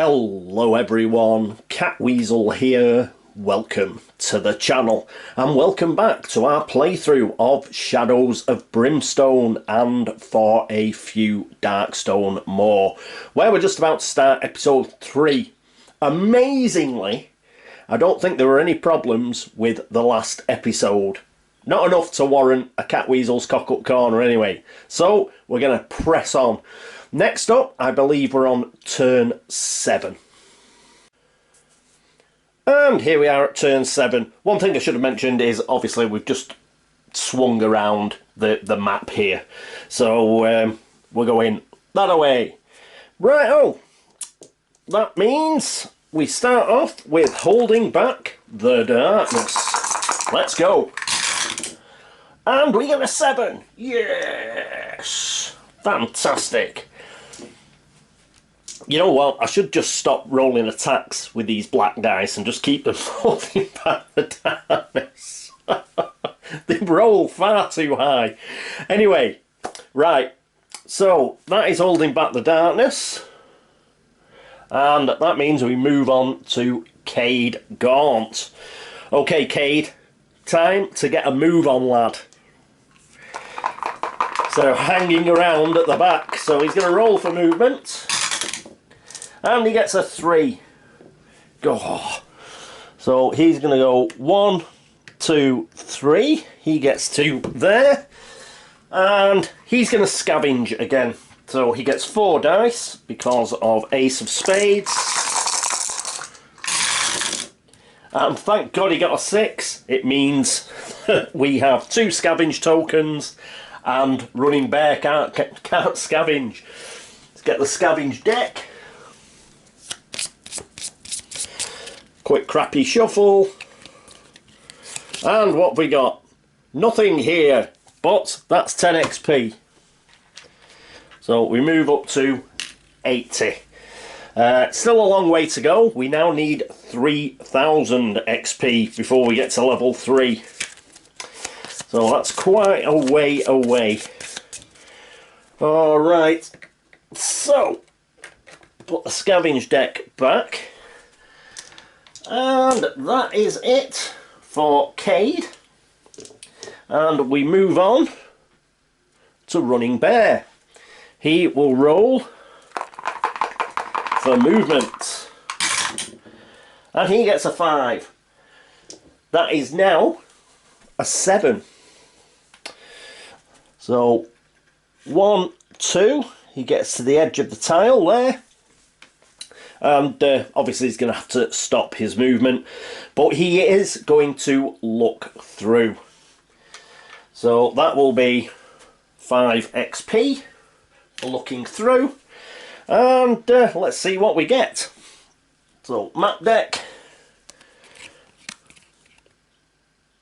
Hello everyone, Catweazle here. Welcome to the channel and welcome back to our playthrough of Shadows of Brimstone and for a few Darkstone more, where we're just about to start episode 3. Amazingly, I don't think there were any problems with the last episode. Not enough to warrant a Catweazle's cock-up corner anyway. So we're going to press on. Next up, I believe we're on turn 7. And here we are at turn 7. One thing I should have mentioned is obviously we've just swung around the map here. So we're going that way. Right-o. That means we start off with holding back the darkness. Let's go. And we get a 7. Yes. Fantastic. You know what, I should just stop rolling attacks with these black dice and just keep them holding back the darkness. They roll far too high. Anyway, right, so that is holding back the darkness. And that means we move on to Cade Gaunt. Okay, Cade, time to get a move on, lad. So hanging around at the back, so he's going to roll for movement. And he gets a 3. Oh. So he's going to go 1, 2, 3. He gets 2 there. And he's going to scavenge again. So he gets 4 dice because of Ace of Spades. And thank God he got a 6. It means we have 2 scavenge tokens and Running Bear can't scavenge. Let's get the scavenge deck. Quick crappy shuffle. And what have we got? Nothing here, but that's 10 XP. So we move up to 80. Still a long way to go. We now need 3000 XP before we get to level 3. So that's quite a way away. Alright, so put the scavenge deck back. And that is it for Cade. And we move on to Running Bear. He will roll for movement. And he gets a 5. That is now a 7. So 1, 2, he gets to the edge of the tile there. And obviously he's going to have to stop his movement, but he is going to look through. So that will be 5 XP for looking through. And let's see what we get. So map deck.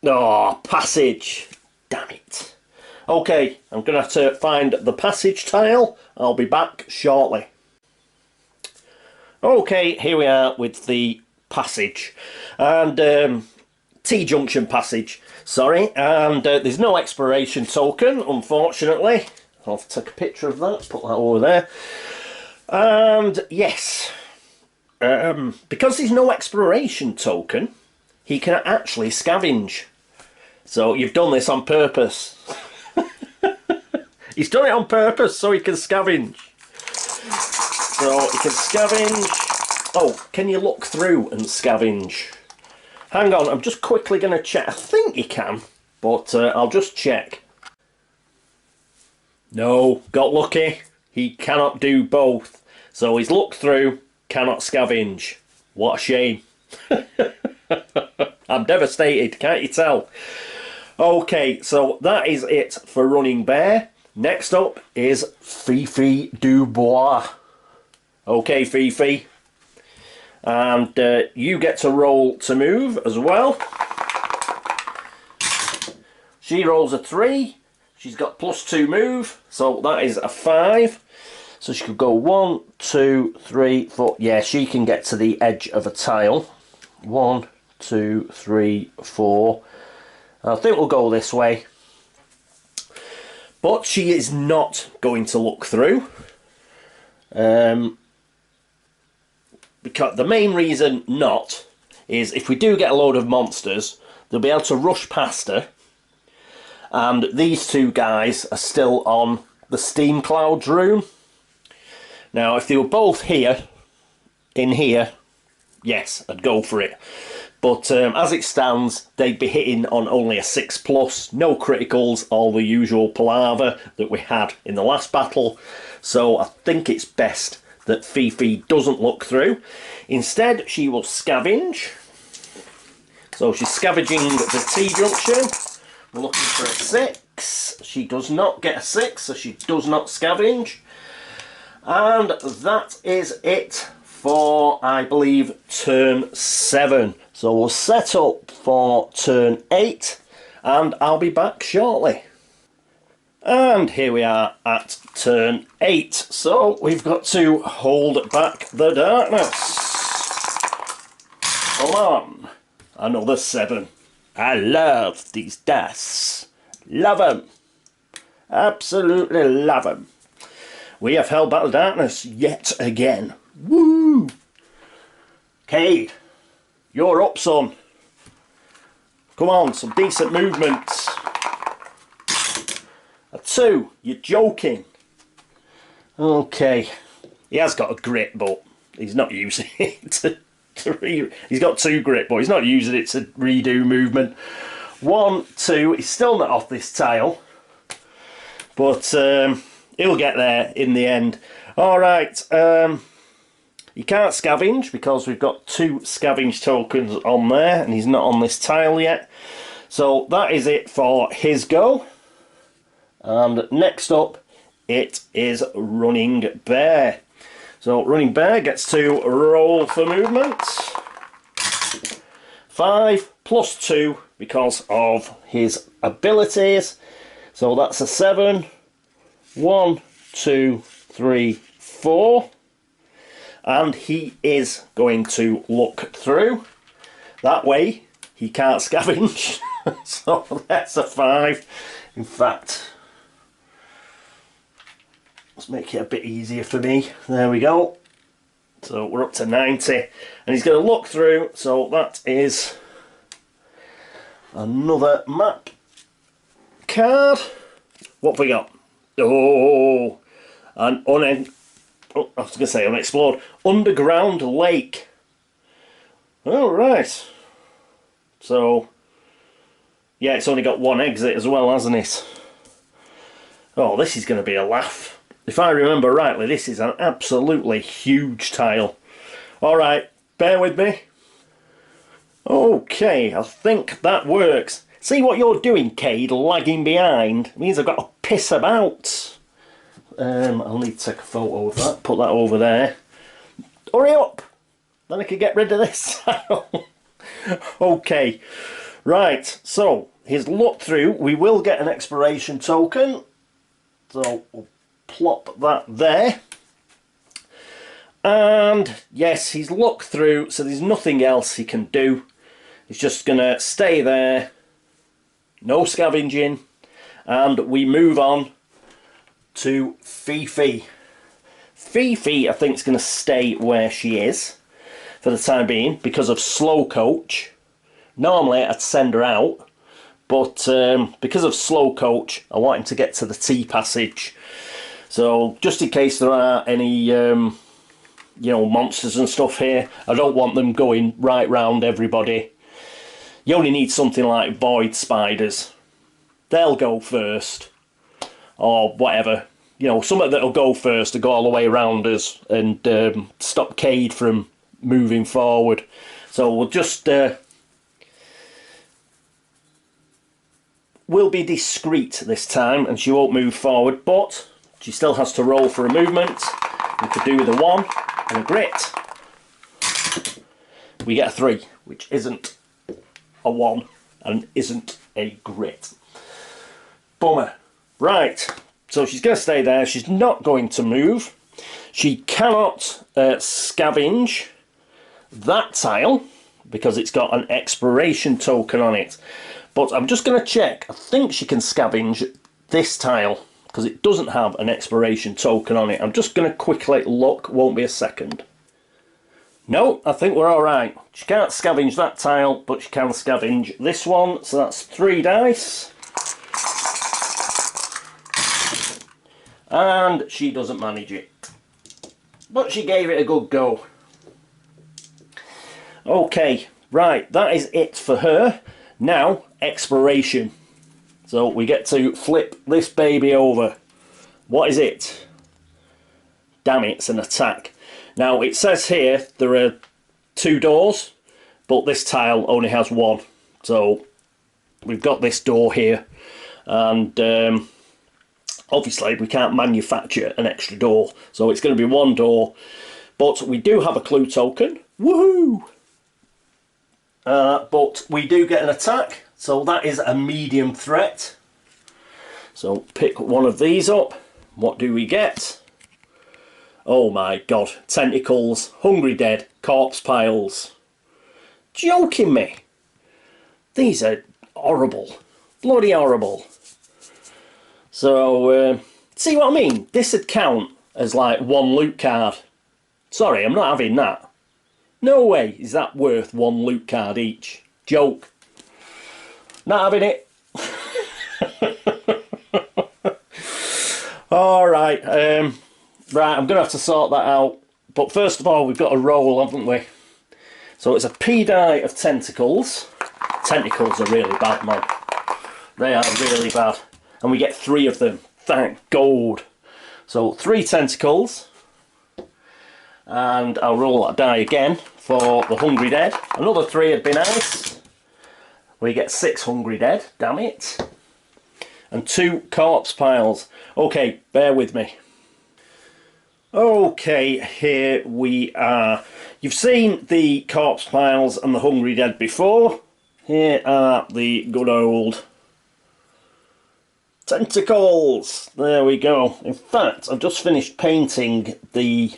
Oh, passage. Damn it. Okay, I'm going to have to find the passage tile. I'll be back shortly. Okay, here we are with the passage. And T-junction passage, sorry. And there's no exploration token, unfortunately. I'll take a picture of that, put that over there. And yes, because there's no exploration token, he can actually scavenge. So you've done this on purpose. He's done it on purpose so he can scavenge. So he can scavenge. Oh, can you look through and scavenge? Hang on, I'm just quickly going to check. I think he can, but I'll just check. No, got lucky. He cannot do both. So he's looked through, cannot scavenge. What a shame. I'm devastated, can't you tell? Okay, so that is it for Running Bear. Next up is Fifi Dubois. Okay, Fifi. And you get to roll to move as well. She rolls a 3. She's got +2 move, so that is a 5. So she could go 1, 2, 3, 4. Yeah, she can get to the edge of a tile. 1, 2, 3, 4. I think we'll go this way. But she is not going to look through. because the main reason not is if we do get a load of monsters, they'll be able to rush past her. And these two guys are still on the Steam Clouds room. Now, if they were both here, in here, yes, I'd go for it. But as it stands, they'd be hitting on only a 6+, no criticals, all the usual palaver that we had in the last battle. So I think it's best that Fifi doesn't look through. Instead, she will scavenge. So she's scavenging the T-junction. We're looking for a 6. She does not get a 6, so she does not scavenge. And that is it for, I believe, turn 7. So we'll set up for turn 8, and I'll be back shortly. And here we are at turn 8. So we've got to hold back the darkness. Come on. Another 7. I love these dice. Love them. Absolutely love them. We have held back the darkness yet again. Woo! Cade, you're up, son. Come on, some decent movements. A 2, you're joking. Okay, he has got a grit, but he's not using it he's got 2 grit, but he's not using it to redo movement. 1, 2, he's still not off this tile, but he'll get there in the end. Alright, he can't scavenge because we've got 2 scavenge tokens on there and he's not on this tile yet. So that is it for his go. And next up, it is Running Bear. So Running Bear gets to roll for movement. 5 plus 2 because of his abilities. So that's a 7. 1, 2, 3, 4. And he is going to look through. That way he can't scavenge. So that's a 5. In fact, let's make it a bit easier for me. There we go. So we're up to 90. And he's going to look through. So that is another map card. What have we got? Oh, an I was going to say unexplored underground lake. All right. So, yeah, it's only got 1 exit as well, hasn't it? Oh, this is going to be a laugh. If I remember rightly, this is an absolutely huge tile. All right, bear with me. Okay, I think that works. See what you're doing, Cade, lagging behind? It means I've got to piss about. I'll need to take a photo of that, put that over there. Hurry up! Then I can get rid of this. Okay, right, so his look through, we will get an exploration token. So we'll plop that there. And yes, he's looked through, so there's nothing else he can do. He's just going to stay there. No scavenging. And we move on to Fifi. Fifi, I think, is going to stay where she is for the time being because of slow coach. Normally I'd send her out, but because of slow coach, I want him to get to the T passage. So just in case there are any you know, monsters and stuff here, I don't want them going right round everybody. You only need something like void spiders. They'll go first. Or whatever, you know, something that'll go first to go all the way around us and stop Cade from moving forward. So we'll just we'll be discreet this time, and she won't move forward, but she still has to roll for a movement. We could do with a 1 and a grit. We get a 3, which isn't a 1 and isn't a grit. Bummer. Right, so she's going to stay there. She's not going to move. She cannot scavenge that tile because it's got an expiration token on it. But I'm just going to check. I think she can scavenge this tile because it doesn't have an expiration token on it. I'm just going to quickly look. Won't be a second. No, I think we're alright. She can't scavenge that tile, but she can scavenge this one. So that's 3 dice. And she doesn't manage it. But she gave it a good go. Okay, right, that is it for her. Now, exploration. So we get to flip this baby over. What is it? Damn it, it's an attack. Now, it says here there are 2 doors, but this tile only has 1. So we've got this door here, and obviously we can't manufacture an extra door, so it's going to be 1 door. But we do have a clue token. Woohoo! But we do get an attack, so that is a medium threat. So pick one of these up. What do we get? Oh my god, tentacles, hungry dead, corpse piles. Joking me? These are horrible. Bloody horrible. So, see what I mean? This would count as like 1 loot card. Sorry, I'm not having that. No way is that worth 1 loot card each. Joke. Not having it. Alright, right, I'm going to have to sort that out. But first of all, we've got a roll, haven't we? So it's a P die of tentacles. Tentacles are really bad, man. They are really bad. And we get 3 of them. Thank God. So 3 tentacles. And I'll roll that die again for the hungry dead. Another 3 would be nice. We get 6 hungry dead, damn it. And 2 corpse piles. Okay, bear with me. Okay, here we are. You've seen the corpse piles and the hungry dead before. Here are the good old tentacles. There we go. In fact, I've just finished painting the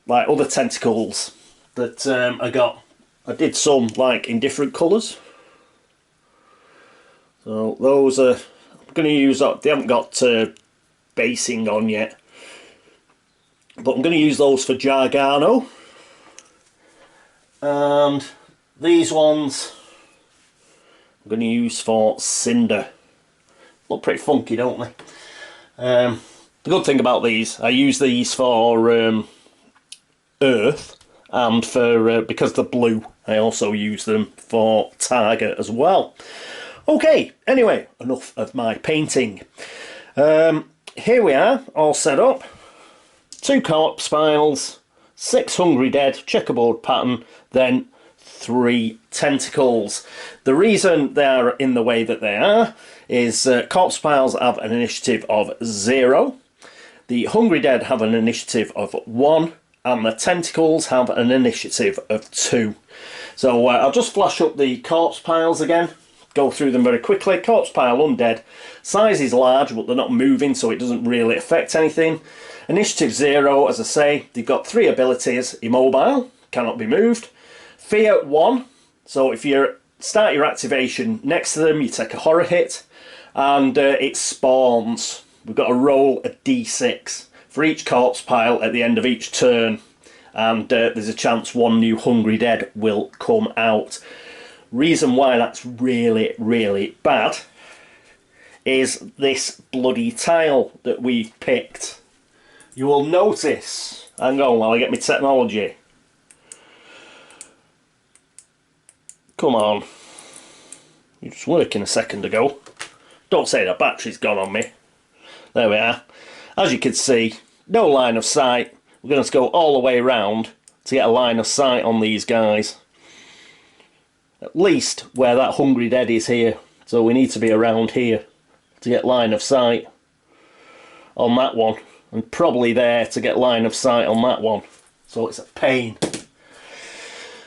like other tentacles that I got. I did some like in different colours. So those are, I'm going to use that. They haven't got basing on yet, but I'm going to use those for Gargano. And these ones I'm going to use for Cinder. Look pretty funky, don't they? The good thing about these, I use these for Earth, and for because they're blue, I also use them for Target as well. Okay, anyway, enough of my painting. Here we are, all set up. 2 corpse piles, 6 hungry dead, checkerboard pattern, then 3 tentacles. The reason they are in the way that they are is corpse piles have an initiative of 0. The hungry dead have an initiative of 1. And the tentacles have an initiative of 2. So I'll just flash up the corpse piles again, go through them very quickly. Corpse pile undead, size is large but they're not moving, so it doesn't really affect anything. Initiative 0, as I say, they've got 3 abilities: immobile, cannot be moved; fear 1, so if you start your activation next to them you take a horror hit, and it spawns. We've got to roll a d6 for each corpse pile at the end of each turn, and there's a chance 1 new hungry dead will come out. Reason why that's really, really bad is this bloody tile that we've picked. You will notice, hang on while I get my technology. Come on. It was working a second ago. Don't say the battery's gone on me. There we are. As you can see, no line of sight. We're going to go all the way around to get a line of sight on these guys. At least where that hungry dead is here. So we need to be around here to get line of sight on that one. And probably there to get line of sight on that one. So it's a pain.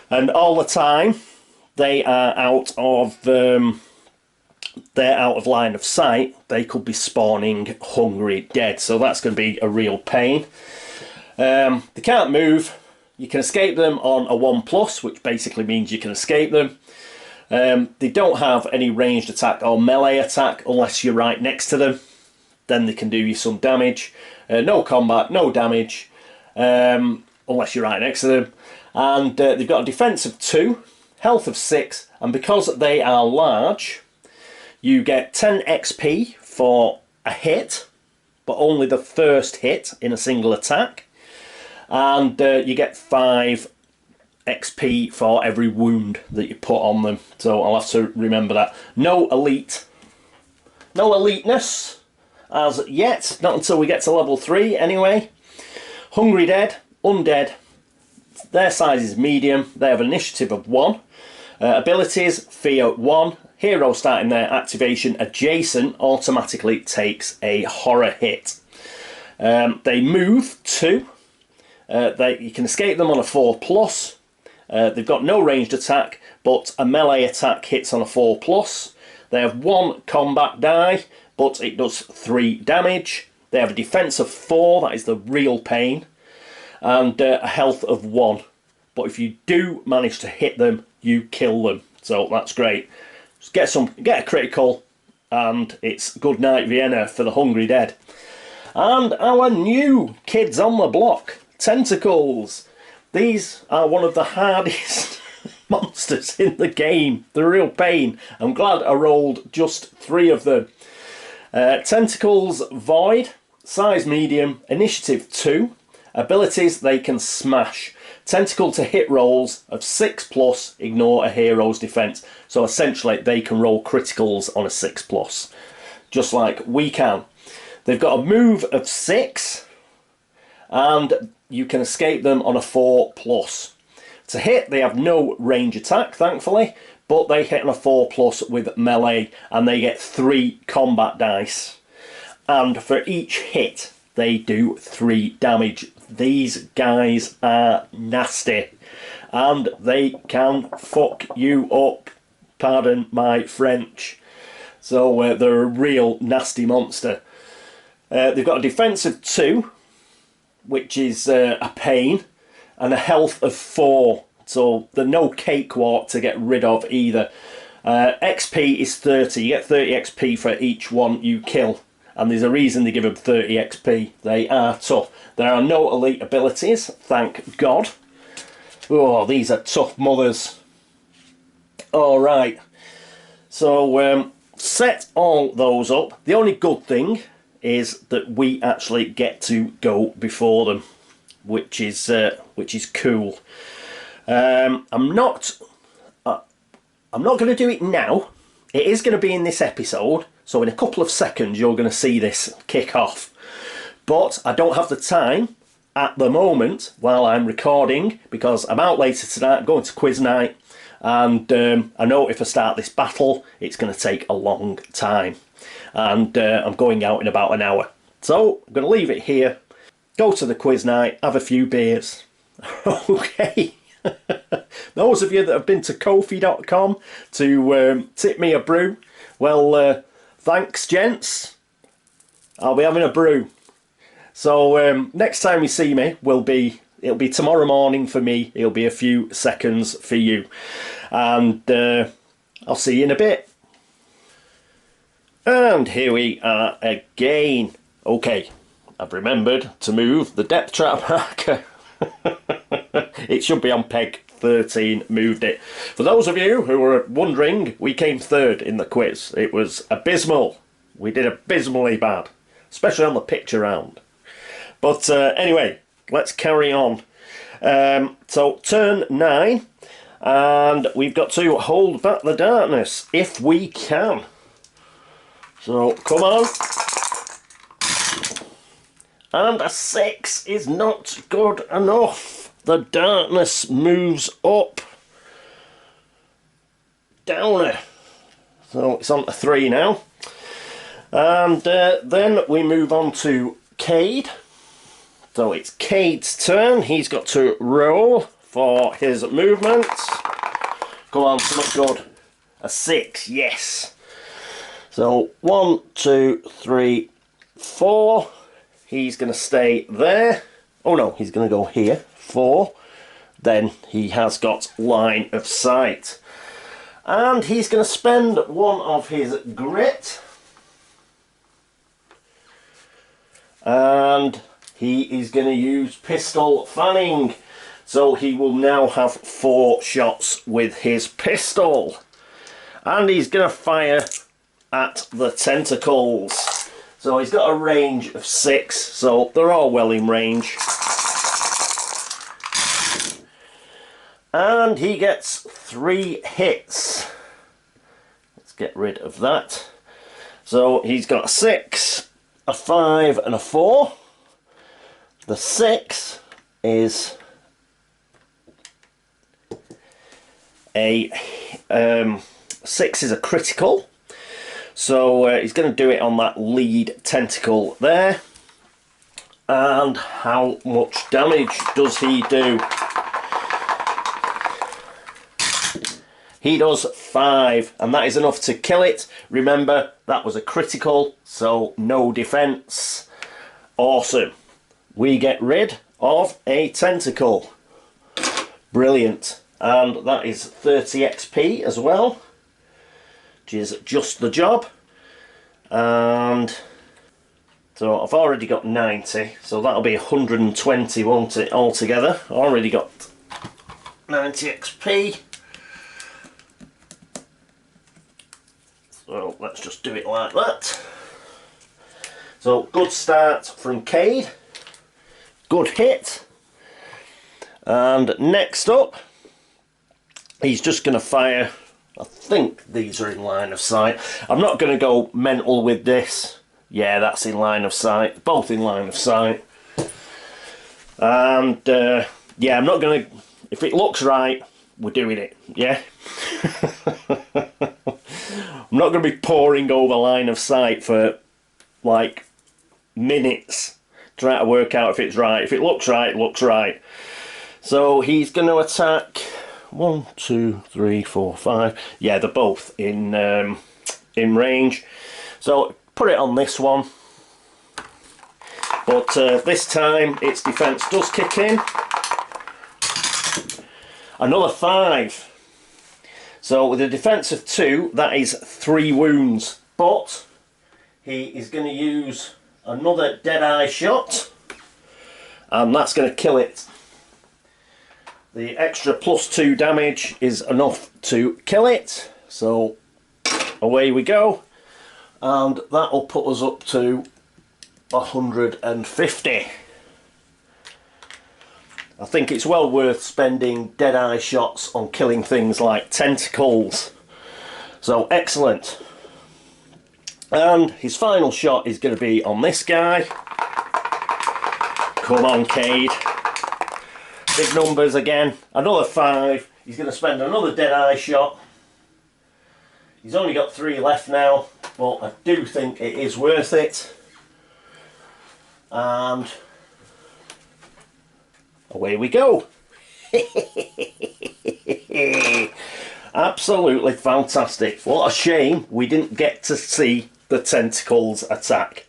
And all the time they are out of line of sight, they could be spawning hungry dead, so that's going to be a real pain. They can't move. You can escape them on a 1+, which basically means you can escape them. They don't have any ranged attack or melee attack unless you're right next to them. Then they can do you some damage. No combat, no damage. unless you're right next to them. And they've got a defense of 2, health of 6, and because they are large, you get 10 XP for a hit, but only the first hit in a single attack. And you get 5 XP for every wound that you put on them. So I'll have to remember that. No elite. No eliteness as yet. Not until we get to level 3 anyway. Hungry Dead, Undead. Their size is medium. They have initiative of 1. Abilities, Fear 1. Hero starting their activation adjacent automatically takes a horror hit. They move 2. You can escape them on a 4+. They've got no ranged attack, but a melee attack hits on a 4+. They have 1 combat die, but it does 3 damage. They have a defense of 4, that is the real pain, and a health of 1. But if you do manage to hit them, you kill them. So that's great. Just get a critical, and it's good night Vienna for the Hungry Dead. And our new kids on the block, Tentacles. These are one of the hardest monsters in the game. They're a real pain. I'm glad I rolled just 3 of them. Tentacles Void, size medium, initiative 2. Abilities, they can smash. Tentacle to hit rolls of 6+, ignore a hero's defense. So essentially they can roll criticals on a 6+, just like we can. They've got a move of 6, and you can escape them on a 4+. To hit, they have no range attack, thankfully, but they hit on a 4+ with melee, and they get 3 combat dice. And for each hit, they do 3 damage. These guys are nasty, and they can fuck you up. Pardon my French. So they're a real nasty monster. They've got a defense of 2, which is a pain, and a health of 4. So they're no cakewalk to get rid of either. XP is 30. You get 30 XP for each one you kill. And there's a reason they give them 30 XP. They are tough. There are no elite abilities, thank God. Oh, these are tough mothers. Alright. So, set all those up. The only good thing is that we actually get to go before them, which is cool. I'm not going to do it now. It is going to be in this episode, so in a couple of seconds you're going to see this kick off. But I don't have the time at the moment while I'm recording, because I'm out later tonight. I'm going to quiz night, and I know if I start this battle it's going to take a long time, and I'm going out in about an hour. So I'm going to leave it here, go to the quiz night, have a few beers. Okay. Those of you that have been to Ko-fi.com to tip me a brew, well, thanks gents. I'll be having a brew. So next time you see me it'll be tomorrow morning for me. It'll be a few seconds for you, and I'll see you in a bit. And here we are again. Okay, I've remembered to move the depth trap marker. It should be on peg 13, moved it. For those of you who were wondering, we came 3rd in the quiz. It was abysmal. We did abysmally bad, especially on the picture round. But anyway, let's carry on. So turn 9, and we've got to hold back the darkness if we can. So come on. And a 6 is not good enough. The darkness moves up. Downer. So it's on to 3 now. And then we move on to Cade. So it's Cade's turn. He's got to roll for his movement. Come on, something good. A 6, yes. So 1, 2, 3, 4. He's going to stay there. Oh no, he's going to go here. 4. Then he has got line of sight. And he's going to spend one of his grit. And he is going to use pistol fanning. So he will now have 4 shots with his pistol. And he's going to fire at the tentacles. So he's got a range of 6, so they're all well in range. And he gets 3 hits. Let's get rid of that. So he's got a 6, a 5 and a 4. The 6 is a 6 is a critical. So he's going to do it on that lead tentacle there. And how much damage does he do? He does 5, and that is enough to kill it. Remember, that was a critical, so no defense. Awesome. We get rid of a tentacle. Brilliant. And that is 30 XP as well, which is just the job. And so I've already got 90, so that'll be 120, won't it, altogether? Already got 90 XP. So let's just do it like that. So good start from Cade. Good hit. And next up, he's just going to fire. I think these are in line of sight. I'm not going to go mental with this. Yeah, that's in line of sight. Both in line of sight. And yeah, I'm not going to. If it looks right, we're doing it. Yeah. I'm not going to be poring over line of sight for like minutes trying to work out if it's right. If it looks right, it looks right. So he's going to attack 1, 2, 3, 4, 5. Yeah, they're both in range. So put it on this one. But this time its defense does kick in. Another 5. So with a defense of 2, that is 3 wounds. But he is going to use another Deadeye shot, and that's going to kill it. The extra +2 damage is enough to kill it. So away we go, and that will put us up to 150. I think it's well worth spending Deadeye shots on killing things like tentacles. So excellent. And his final shot is going to be on this guy. Come on, Cade. Big numbers again. Another 5. He's going to spend another Deadeye shot. He's only got 3 left now, but I do think it is worth it. And away we go. Absolutely fantastic. What a shame we didn't get to see the tentacles attack.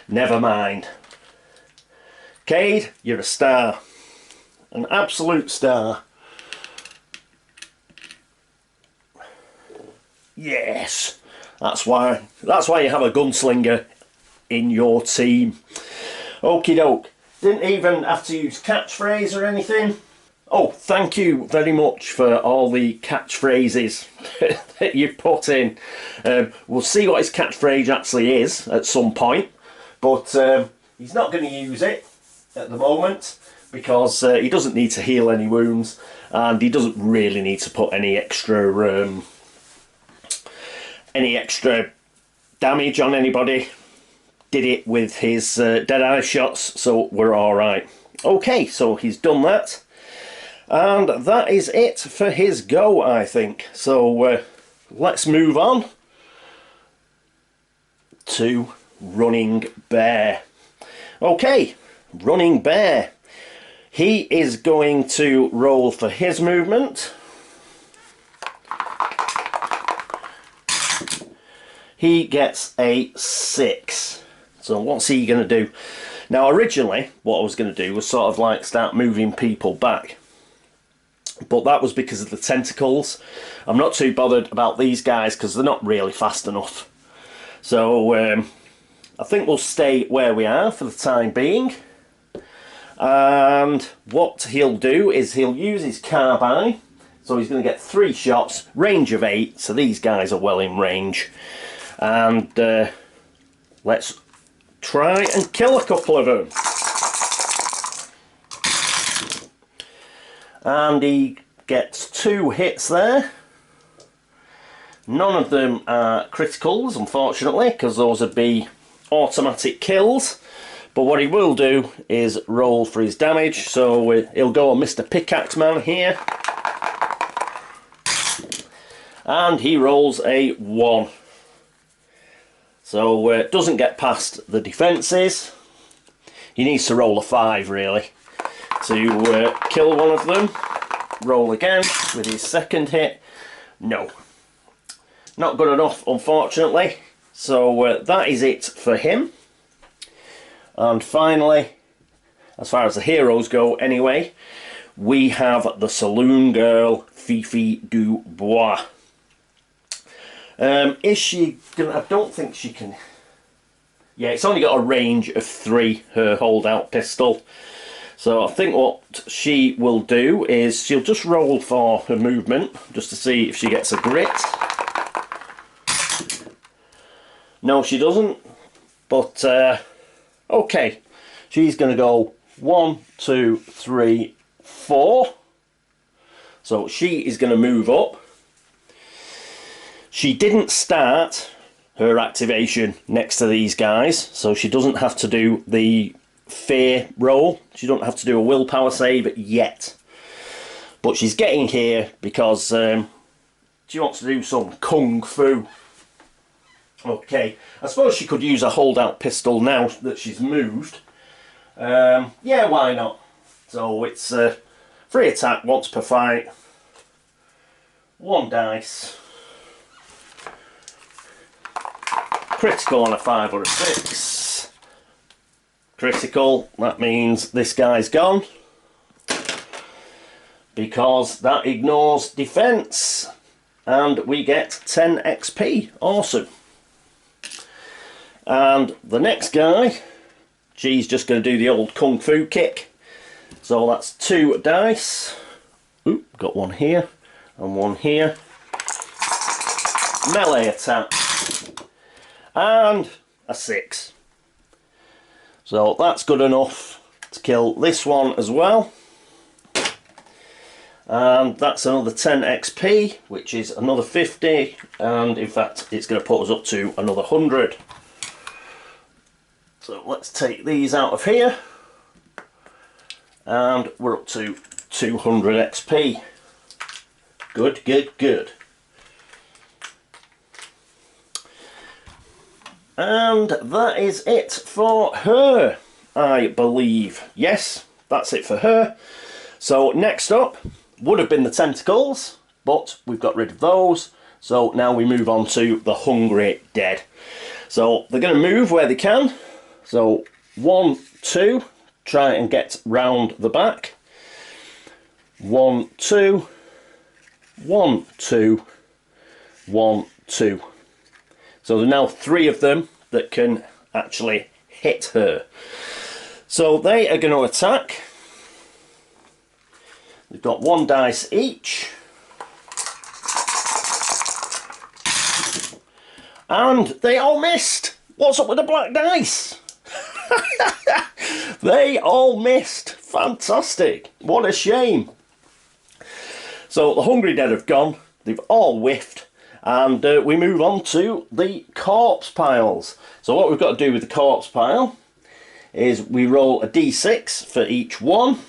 Never mind. Cade, you're a star. An absolute star. Yes. That's why you have a gunslinger in your team. Okie doke. Didn't even have to use catchphrase or anything. Oh, thank you very much for all the catchphrases that you put in. We'll see what his catchphrase actually is at some point, but he's not going to use it at the moment because he doesn't need to heal any wounds, and he doesn't really need to put any extra damage on anybody. Did it with his Deadeye shots, so we're alright. Okay, so he's done that. And that is it for his go, I think. So let's move on to Running Bear. Okay, Running Bear. He is going to roll for his movement. He gets a 6. So what's he going to do? Now originally what I was going to do was sort of like start moving people back. But that was because of the tentacles. I'm not too bothered about these guys because they're not really fast enough. So I think we'll stay where we are for the time being. And what he'll do is he'll use his carbine. So he's going to get 3 shots, range of 8. So these guys are well in range. And let's try and kill a couple of them. And he gets 2 hits there. None of them are criticals, unfortunately, because those would be automatic kills. But what he will do is roll for his damage. So he'll go on Mr. Pickaxe Man here. And he rolls a 1. So doesn't get past the defences. He needs to roll a 5 really to kill one of them. Roll again with his second hit. No. Not good enough, unfortunately. So that is it for him. And finally, as far as the heroes go anyway, we have the Saloon Girl, Fifi Dubois. Is she gonna... I don't think she can... Yeah, it's only got a range of 3, her holdout pistol. So I think what she will do is she'll just roll for her movement, just to see if she gets a grit. No, she doesn't. But, okay. She's going to go 1, 2, 3, 4. So she is going to move up. She didn't start her activation next to these guys, so she doesn't have to do the fear roll. She doesn't have to do a willpower save yet. But she's getting here because she wants to do some kung fu. Okay, I suppose she could use a holdout pistol now that she's moved. Yeah, why not? So it's free attack once per fight. 1 dice. Critical on a 5 or a 6. Critical, that means this guy's gone. Because that ignores defense. And we get 10 XP. Awesome. And the next guy, she's just going to do the old kung fu kick. So that's 2 dice. Oop, got 1 here and 1 here. Melee attack. And a 6. So that's good enough to kill this one as well. And that's another 10 XP, which is another 50. And in fact, it's going to put us up to another 100. So let's take these out of here. And we're up to 200 XP. Good, good, good. And that is it for her, I believe. Yes, that's it for her. So next up would have been the tentacles, but we've got rid of those. So now we move on to the Hungry Dead. So they're going to move where they can. So 1, 2, try and get round the back. 1, 2, 1, 2, 1, 2. So there are now 3 of them that can actually hit her. So they are going to attack. They've got 1 dice each. And they all missed. What's up with the black dice? They all missed. Fantastic. What a shame. So the Hungry Dead have gone. They've all whiffed. And we move on to the corpse piles. So what we've got to do with the corpse pile is we roll a d6 for each one.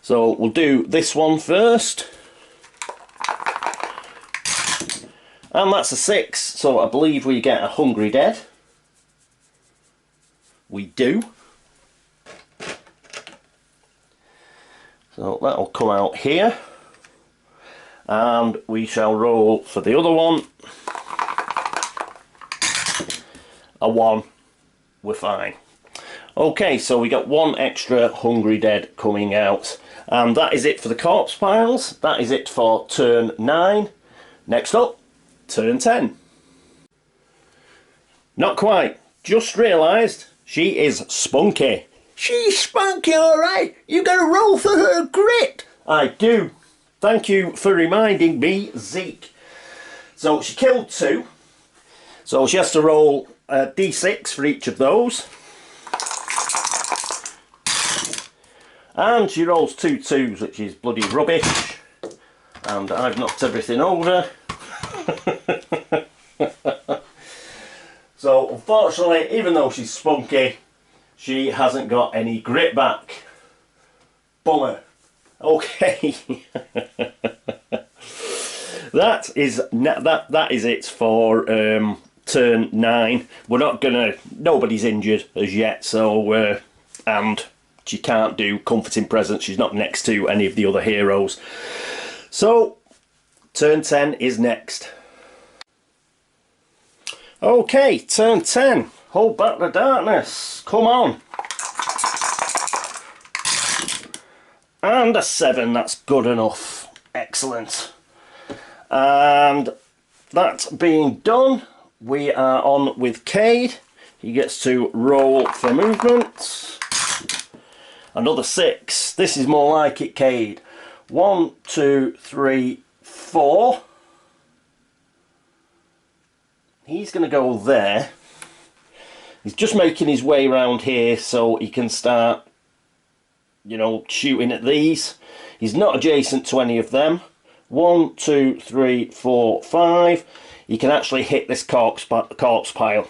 So we'll do this one first. And that's a 6, so I believe we get a Hungry Dead. We do. So that'll come out here. And we shall roll for the other one. A 1. We're fine. Okay, so we got 1 extra Hungry Dead coming out. And that is it for the corpse piles. That is it for turn 9. Next up, turn 10. Not quite. Just realised she is spunky. She's spunky, alright. You gotta roll for her grit. I do. Thank you for reminding me, Zeke. So she killed 2. So she has to roll a d6 for each of those. And she rolls 2 2s, which is bloody rubbish. And I've knocked everything over. So unfortunately, even though she's spunky, she hasn't got any grit back. Bummer. Okay. That is it for turn 9. We're not gonna. Nobody's injured as yet, so and she can't do comforting presence. She's not next to any of the other heroes. So turn 10 is next. Okay, turn 10. Hold back the darkness. Come on. And a 7. That's good enough. Excellent. And that being done, we are on with Cade. He gets to roll for movement. Another 6. This is more like it, Cade. 1, 2, 3, 4. He's going to go there. He's just making his way around here so he can start, you know, shooting at these. He's not adjacent to any of them. 1, 2, 3, 4, 5. He can actually hit this corpse pile.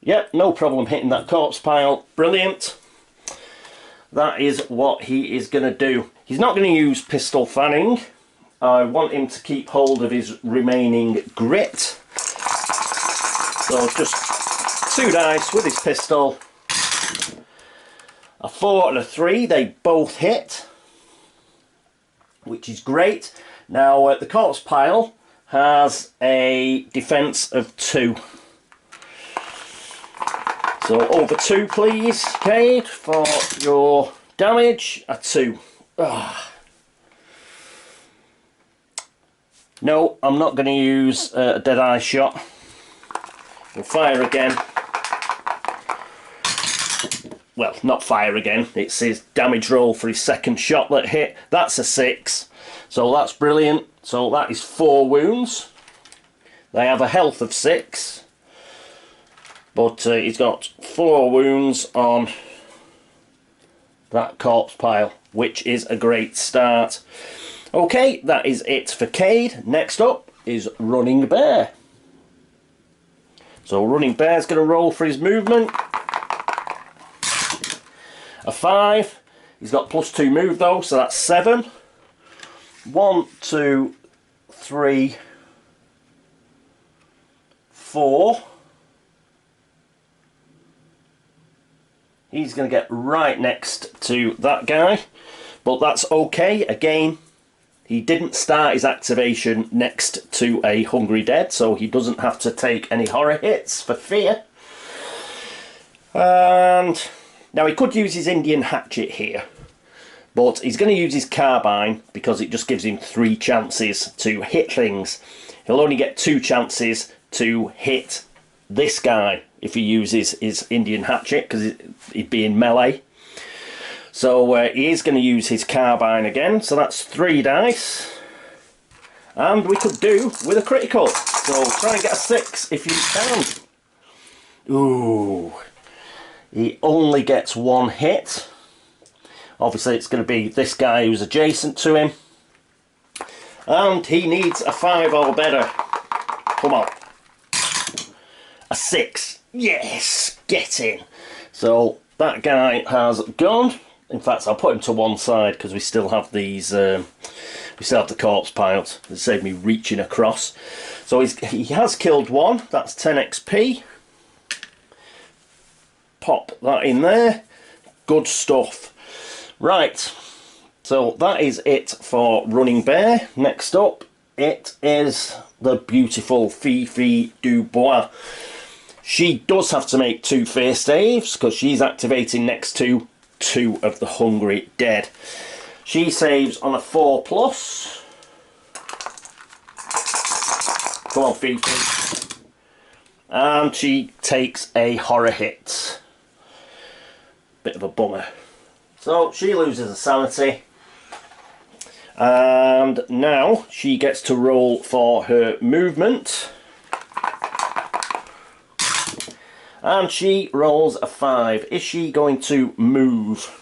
Yep, no problem hitting that corpse pile. Brilliant. That is what he is going to do. He's not going to use pistol fanning. I want him to keep hold of his remaining grit. So just 2 dice with his pistol. A 4 and a 3, they both hit, which is great. Now the corpse pile has a defense of 2. So over 2 please, Cade, for your damage. A 2. Ugh. No, I'm not going to use a dead eye shot. We'll fire again. Well, not fire again. It's his damage roll for his second shot that hit. That's a 6. So that's brilliant. So that is 4 wounds. They have a health of 6. But he's got 4 wounds on that corpse pile, which is a great start. Okay, that is it for Cade. Next up is Running Bear. So Running Bear's going to roll for his movement. A 5. He's got +2 move though, so that's 7. 1, 2, 3, 4. He's going to get right next to that guy, but that's okay. Again, he didn't start his activation next to a Hungry Dead, so he doesn't have to take any horror hits for fear. And now he could use his Indian Hatchet here, but he's going to use his Carbine because it just gives him 3 chances to hit things. He'll only get 2 chances to hit this guy if he uses his Indian Hatchet, because he'd be in melee. So he is going to use his Carbine again, so that's 3 dice. And we could do with a critical. So try and get a 6 if you can. Ooh. He only gets 1 hit. Obviously it's going to be this guy who's adjacent to him. And he needs a 5 or better. Come on. A 6. Yes! Get in. So that guy has gone. In fact, I'll put him to one side because we still have these. We still have the corpse piles. It saved me reaching across. So he has killed 1. That's 10 XP. Pop that in there. Good stuff. Right. So that is it for Running Bear. Next up, it is the beautiful Fifi Dubois. She does have to make 2 fear saves because she's activating next to 2 of the Hungry Dead. She saves on a 4+. Come on, Fifi. and she takes a horror hit. Bit of a bummer. So she loses a sanity, and now she gets to roll for her movement, and she rolls a 5. Is she going to move?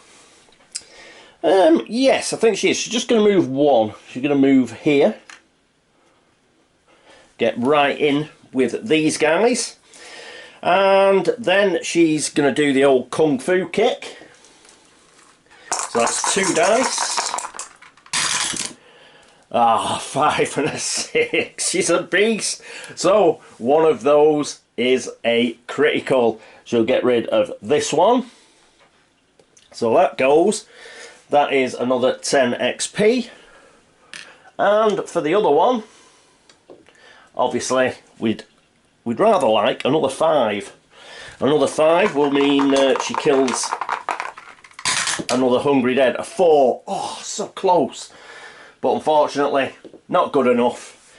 Yes, I think she is. She's just going to move 1. She's going to move here, get right in with these guys, and then she's going to do the old kung fu kick. So that's 2 dice. Ah, 5 and a 6. She's a beast. So one of those is a critical. She'll get rid of this one. So that goes. That is another 10 XP. And for the other one, obviously we'd rather like another 5. Another 5 will mean she kills another hungry dead. A 4. Oh, so close. But unfortunately, not good enough.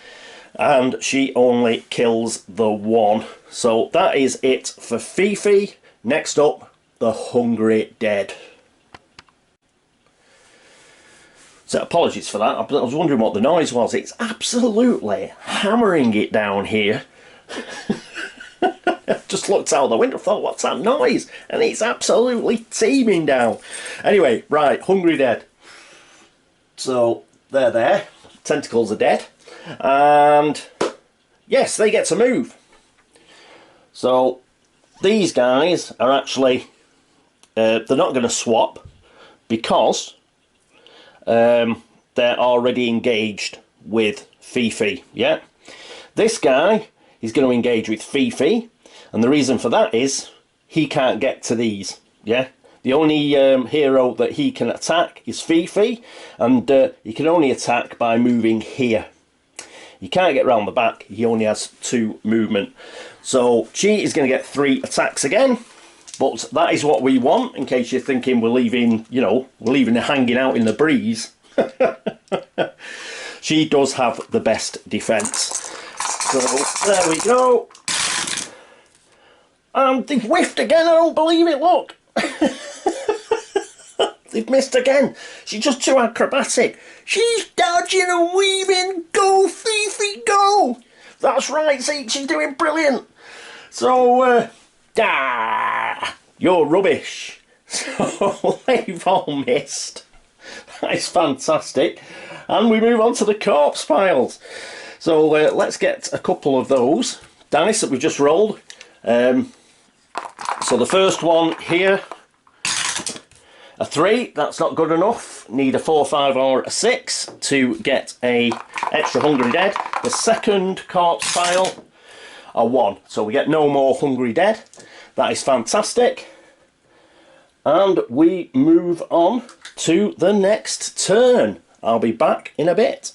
And she only kills the 1. So that is it for Fifi. Next up, the hungry dead. So apologies for that. I was wondering what the noise was. It's absolutely hammering it down here. Just looked out the window, thought, what's that noise? And it's absolutely teeming down. Anyway, right, hungry dead. So they're there. Tentacles are dead. And yes, they get to move. So these guys are actually, they're not going to swap because they're already engaged with Fifi. Yeah, this guy is going to engage with Fifi, and the reason for that is he can't get to these. Yeah, the only hero that he can attack is Fifi, and he can only attack by moving here. He can't get round the back. He only has 2 movement. So she is going to get 3 attacks again. But that is what we want, in case you're thinking we're leaving, you know, we're leaving her hanging out in the breeze. She does have the best defence. So there we go. And they've whiffed again, I don't believe it, look. They've missed again. She's just too acrobatic. She's dodging and weaving. Go, Fifi, go. That's right, see, she's doing brilliant. So, you're rubbish. So they've all missed. That is fantastic. And we move on to the corpse piles. So let's get a couple of those dice that we just rolled. So the first one here, a 3, that's not good enough. Need a 4, 5 or a 6 to get a extra hungry dead. The second corpse pile, a 1. So we get no more hungry dead. That is fantastic. And we move on to the next turn. I'll be back in a bit.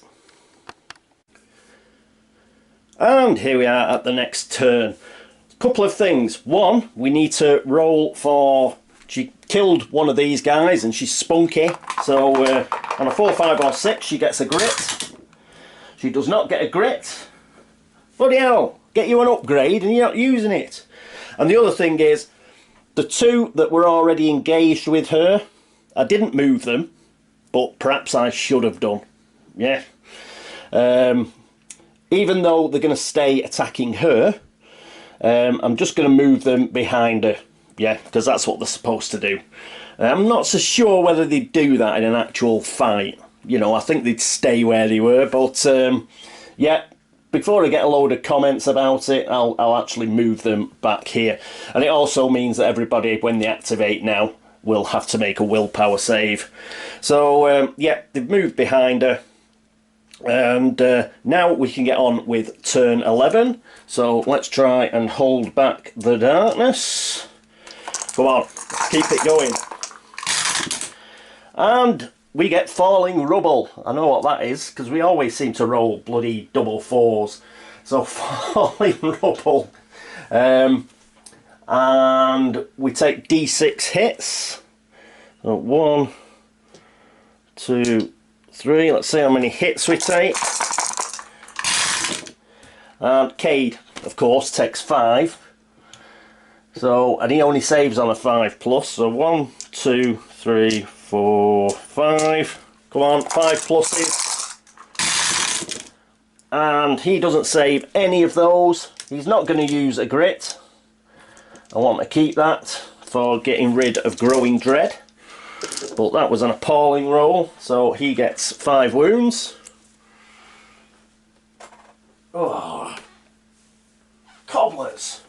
And here we are at the next turn. Couple of things. One, we need to roll for... She killed one of these guys and she's spunky. So on a 4, 5 or 6 she gets a grit. She does not get a grit. Bloody hell, get you an upgrade and you're not using it. And the other thing is, the 2 that were already engaged with her, I didn't move them, but perhaps I should have done. Yeah. Even though they're going to stay attacking her, I'm just going to move them behind her. Yeah, because that's what they're supposed to do. I'm not so sure whether they'd do that in an actual fight. You know, I think they'd stay where they were, but yeah, before I get a load of comments about it, I'll actually move them back here. And it also means that everybody, when they activate now, will have to make a willpower save. So, yeah, they've moved behind her. And now we can get on with turn 11. So let's try and hold back the darkness. Come on, let's keep it going. And we get falling rubble. I know what that is, because we always seem to roll bloody double 4s. So falling rubble. And we take D6 hits. So 1, 2, 3. Let's see how many hits we take. And Cade. of course, takes 5. So, and he only saves on a 5+. So 1, 2, 3, 4, 5. Come on, 5 pluses. And he doesn't save any of those. He's not going to use a grit. I want to keep that for getting rid of growing dread. But that was an appalling roll, so he gets 5 wounds. Oh, cobblers.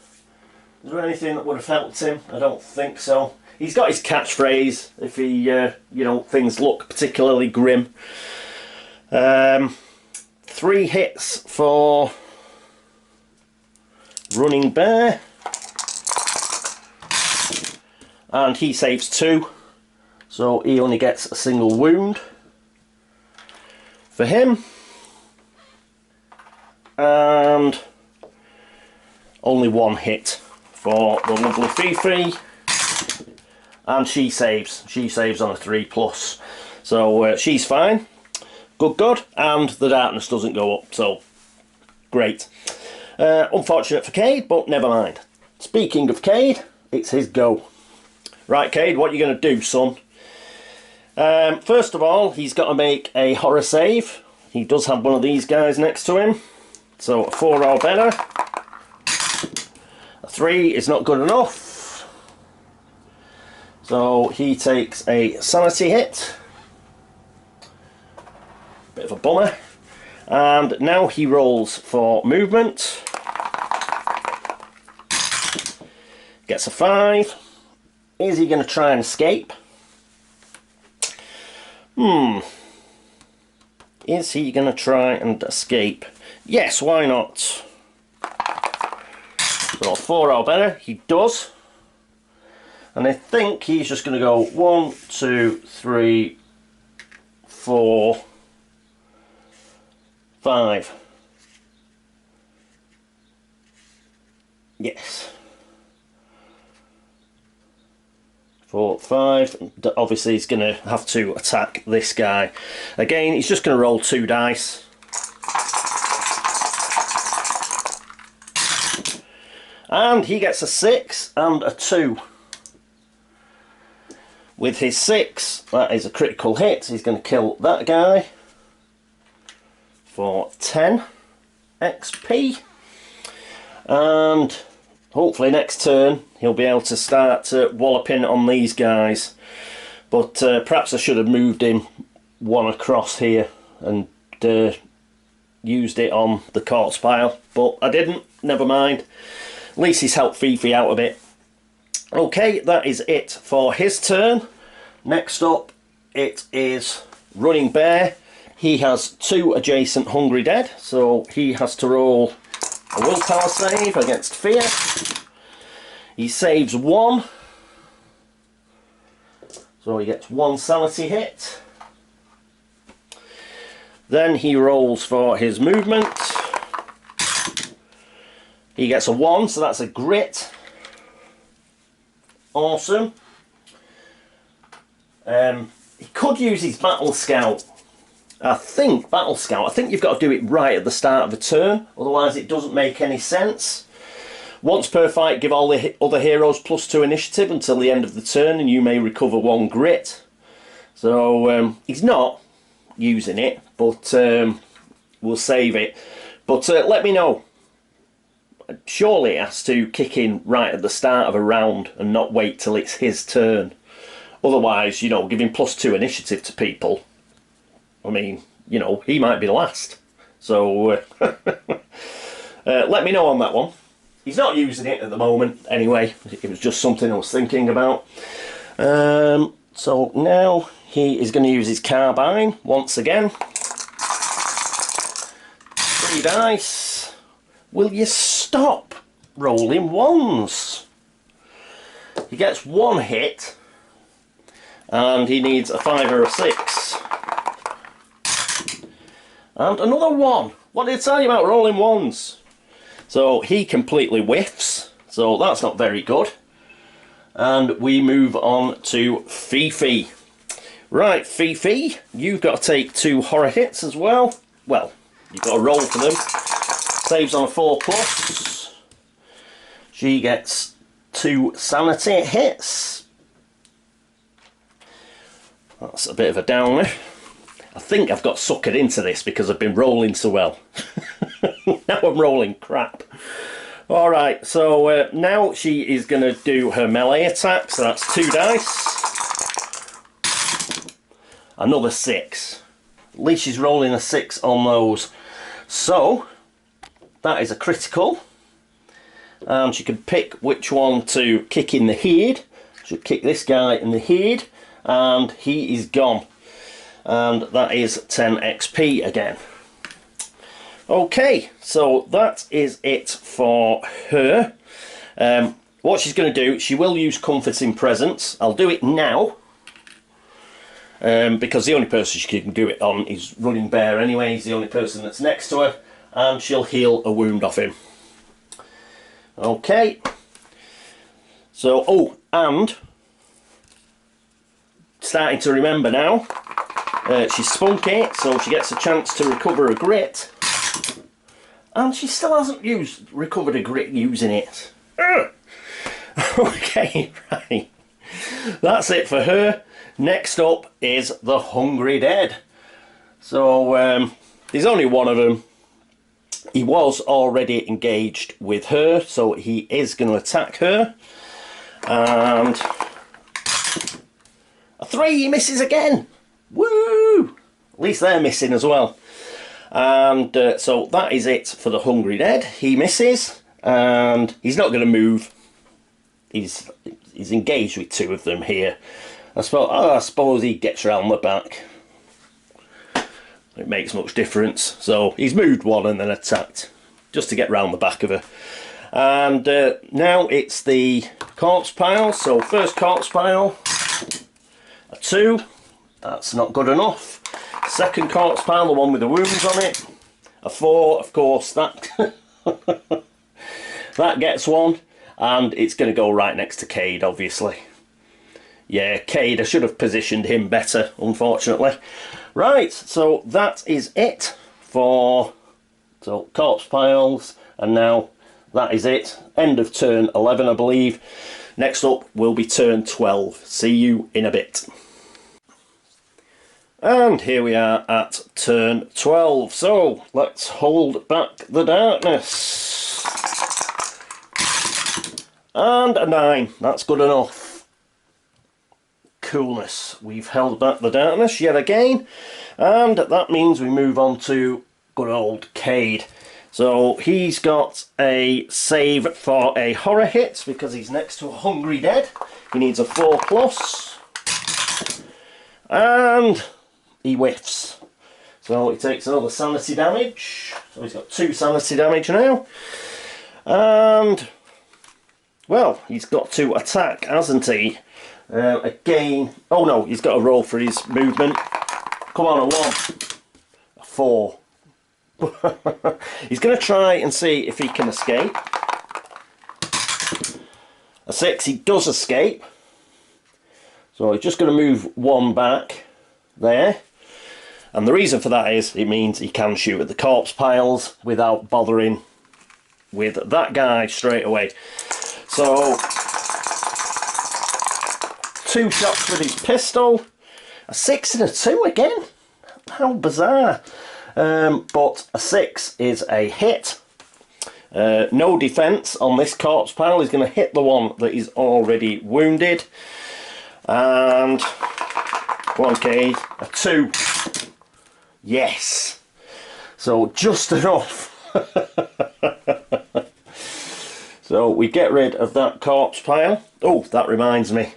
Is there anything that would have helped him? I don't think so. He's got his catchphrase if he, you know, things look particularly grim. 3 hits for Running Bear. And he saves 2. So he only gets a single wound for him. And only 1 hit for the lovely Fifi. And she saves. She saves on a 3+. So she's fine. Good. And the darkness doesn't go up. So great. Unfortunate for Cade, but never mind. Speaking of Cade, it's his go. Right, Cade, what are you going to do, son? First of all, he's got to make a horror save. He does have one of these guys next to him. So a 4 or better. A 3 is not good enough. So he takes a sanity hit. Bit of a bummer. And now he rolls for movement. Gets a 5. Is he going to try and escape? Is he going to try and escape? Yes, why not? So 4 or better, he does. And I think he's just going to go 1, 2, 3, 4, 5. Yes. 4, 5. Obviously he's going to have to attack this guy. Again, he's just going to roll 2 dice. And he gets a 6 and a 2. With his 6, that is a critical hit. He's going to kill that guy for 10 XP. And hopefully next turn he'll be able to start walloping on these guys. But perhaps I should have moved him 1 across here and used it on the corpse pile. But I didn't, never mind. At least he's helped Fifi out a bit. Okay, that is it for his turn. Next up, it is Running Bear. He has 2 adjacent Hungry Dead, so he has to roll a willpower save against fear. He saves 1, so he gets 1 sanity hit. Then he rolls for his movement. He gets a 1, so that's a grit. Awesome. He could use his Battle Scout. I think you've got to do it right at the start of the turn, otherwise it doesn't make any sense. Once per fight, give all the other heroes +2 initiative until the end of the turn, and you may recover 1 grit. So he's not using it, but we'll save it. But let me know. Surely it has to kick in right at the start of a round and not wait till it's his turn. Otherwise, you know, giving +2 initiative to people, I mean, you know, he might be last. So let me know on that one. He's not using it at the moment anyway. It was just something I was thinking about. So now he is going to use his carbine once again. 3 dice. Will you stop rolling 1s? He gets 1 hit. And he needs a 5 or a 6. And another 1. What did I tell you about rolling 1s? So he completely whiffs. So that's not very good. And we move on to Fifi. Right, Fifi, you've got to take 2 horror hits as well. Well, you've got to roll for them. Saves on a 4+. she gets 2 sanity hits. That's a bit of a downer. I think I've got suckered into this because I've been rolling so well. Now I'm rolling crap. Alright, so now she is going to do her melee attack, so that's 2 dice. Another 6. At least she's rolling a 6 on those. So, that is a critical. And she can pick which one to kick in the head. She'll kick this guy in the head, and he is gone. And that is 10 XP again. Okay, so that is it for her. What she's going to do, she will use Comforting Presence. I'll do it now, because the only person she can do it on is Running Bear anyway. He's the only person that's next to her, and she'll heal a wound off him. Okay, so, oh, and starting to remember now, she's spunky, so she gets a chance to recover a grit. And she still hasn't recovered a grit using it. Okay, right. That's it for her. Next up is the Hungry Dead. So, there's only one of them. He was already engaged with her, so he is going to attack her. And a 3, he misses again. Woo! At least they're missing as well. And so that is it for the Hungry Dead. He misses, and he's not going to move. He's engaged with 2 of them here. I suppose he gets round the back. It makes much difference. So he's moved 1 and then attacked, just to get round the back of her. And now it's the corpse pile. So first corpse pile, a 2. That's not good enough. Second corpse pile, the one with the wounds on it, a 4, of course, that that gets 1, and it's going to go right next to Cade, obviously. Yeah, Cade, I should have positioned him better, unfortunately. Right, so that is it for corpse piles, and now that is it. End of turn 11, I believe. Next up will be turn 12. See you in a bit. And here we are at turn 12, so let's hold back the darkness. And a 9, that's good enough. Coolness, we've held back the darkness yet again, and that means we move on to good old Cade. So he's got a save for a horror hit because he's next to a Hungry Dead. He needs a 4+, and he whiffs. So he takes another sanity damage. So he's got 2 sanity damage now. And, well, he's got to attack, hasn't he? Again. Oh no, he's got to roll for his movement. Come on, a 1. A 4. He's going to try and see if he can escape. A 6, he does escape. So he's just going to move 1 back there. And the reason for that is it means he can shoot at the corpse piles without bothering with that guy straight away. So 2 shots with his pistol. A 6 and a 2 again. How bizarre. But a 6 is a hit. No defense on this corpse pile. He's going to hit the one that is already wounded. And 1K, a 2. Yes. So just enough. So we get rid of that corpse pile. Oh, that reminds me.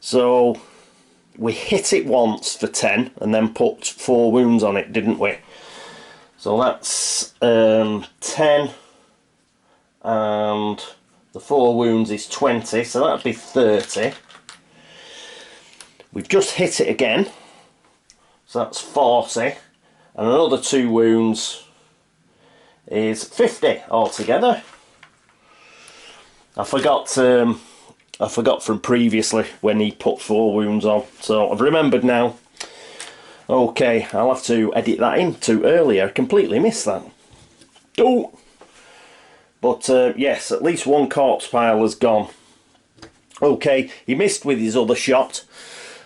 So we hit it once for 10 and then put 4 wounds on it, didn't we? So that's 10, and the 4 wounds is 20, so that'd be 30. We've just hit it again, so that's 40, and another 2 wounds is 50 altogether. I forgot from previously when he put 4 wounds on, so I've remembered now. Okay, I'll have to edit that in too early. I completely missed that. Oh, But yes, at least one corpse pile has gone. Okay, he missed with his other shot.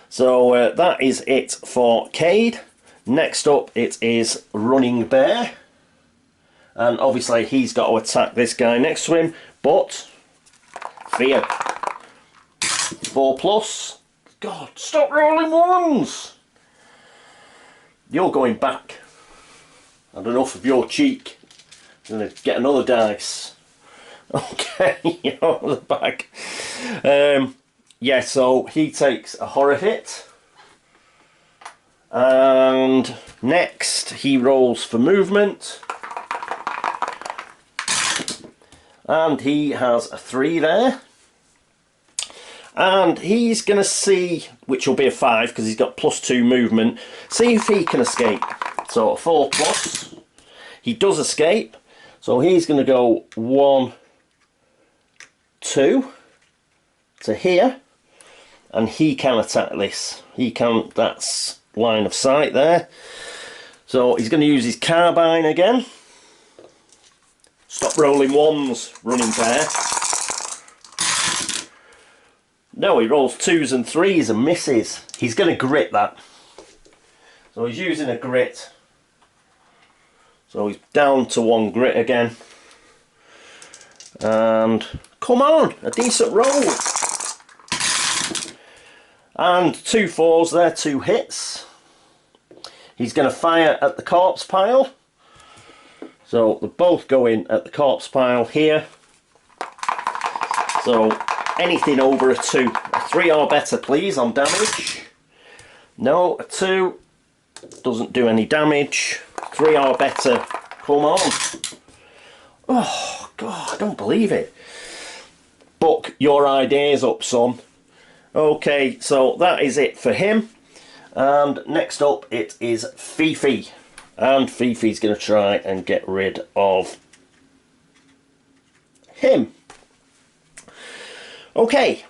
So that is it for Cade. Next up it is Running Bear. And obviously he's got to attack this guy next to him. But, fear. 4+. God, stop rolling ones! You're going back. Had enough of your cheek. I'm going to get another dice. Okay, you're on the back. Yeah, so he takes a horror hit. And next he rolls for movement. And he has a 3 there. And he's going to see, which will be a 5 because he's got +2 movement, see if he can escape. So a 4+. He does escape. So he's going to go 1, 2 to here. And he can attack this. He can, that's line of sight there. So he's going to use his carbine again. Stop rolling ones, Running Bear. No, he rolls 2s and 3s and misses. He's going to grit that. So he's using a grit. So he's down to 1 grit again. And come on, a decent roll. And 2 4s there, 2 hits. He's going to fire at the corpse pile. So they're both going at the corpse pile here. So anything over a 2. A 3 or better, please, on damage. No, a 2 doesn't do any damage. 3 or better. Come on. Oh, God, I don't believe it. Buck your ideas up, son. Okay, so that is it for him. And next up, it is Fifi. And Fifi's going to try and get rid of him. Okay,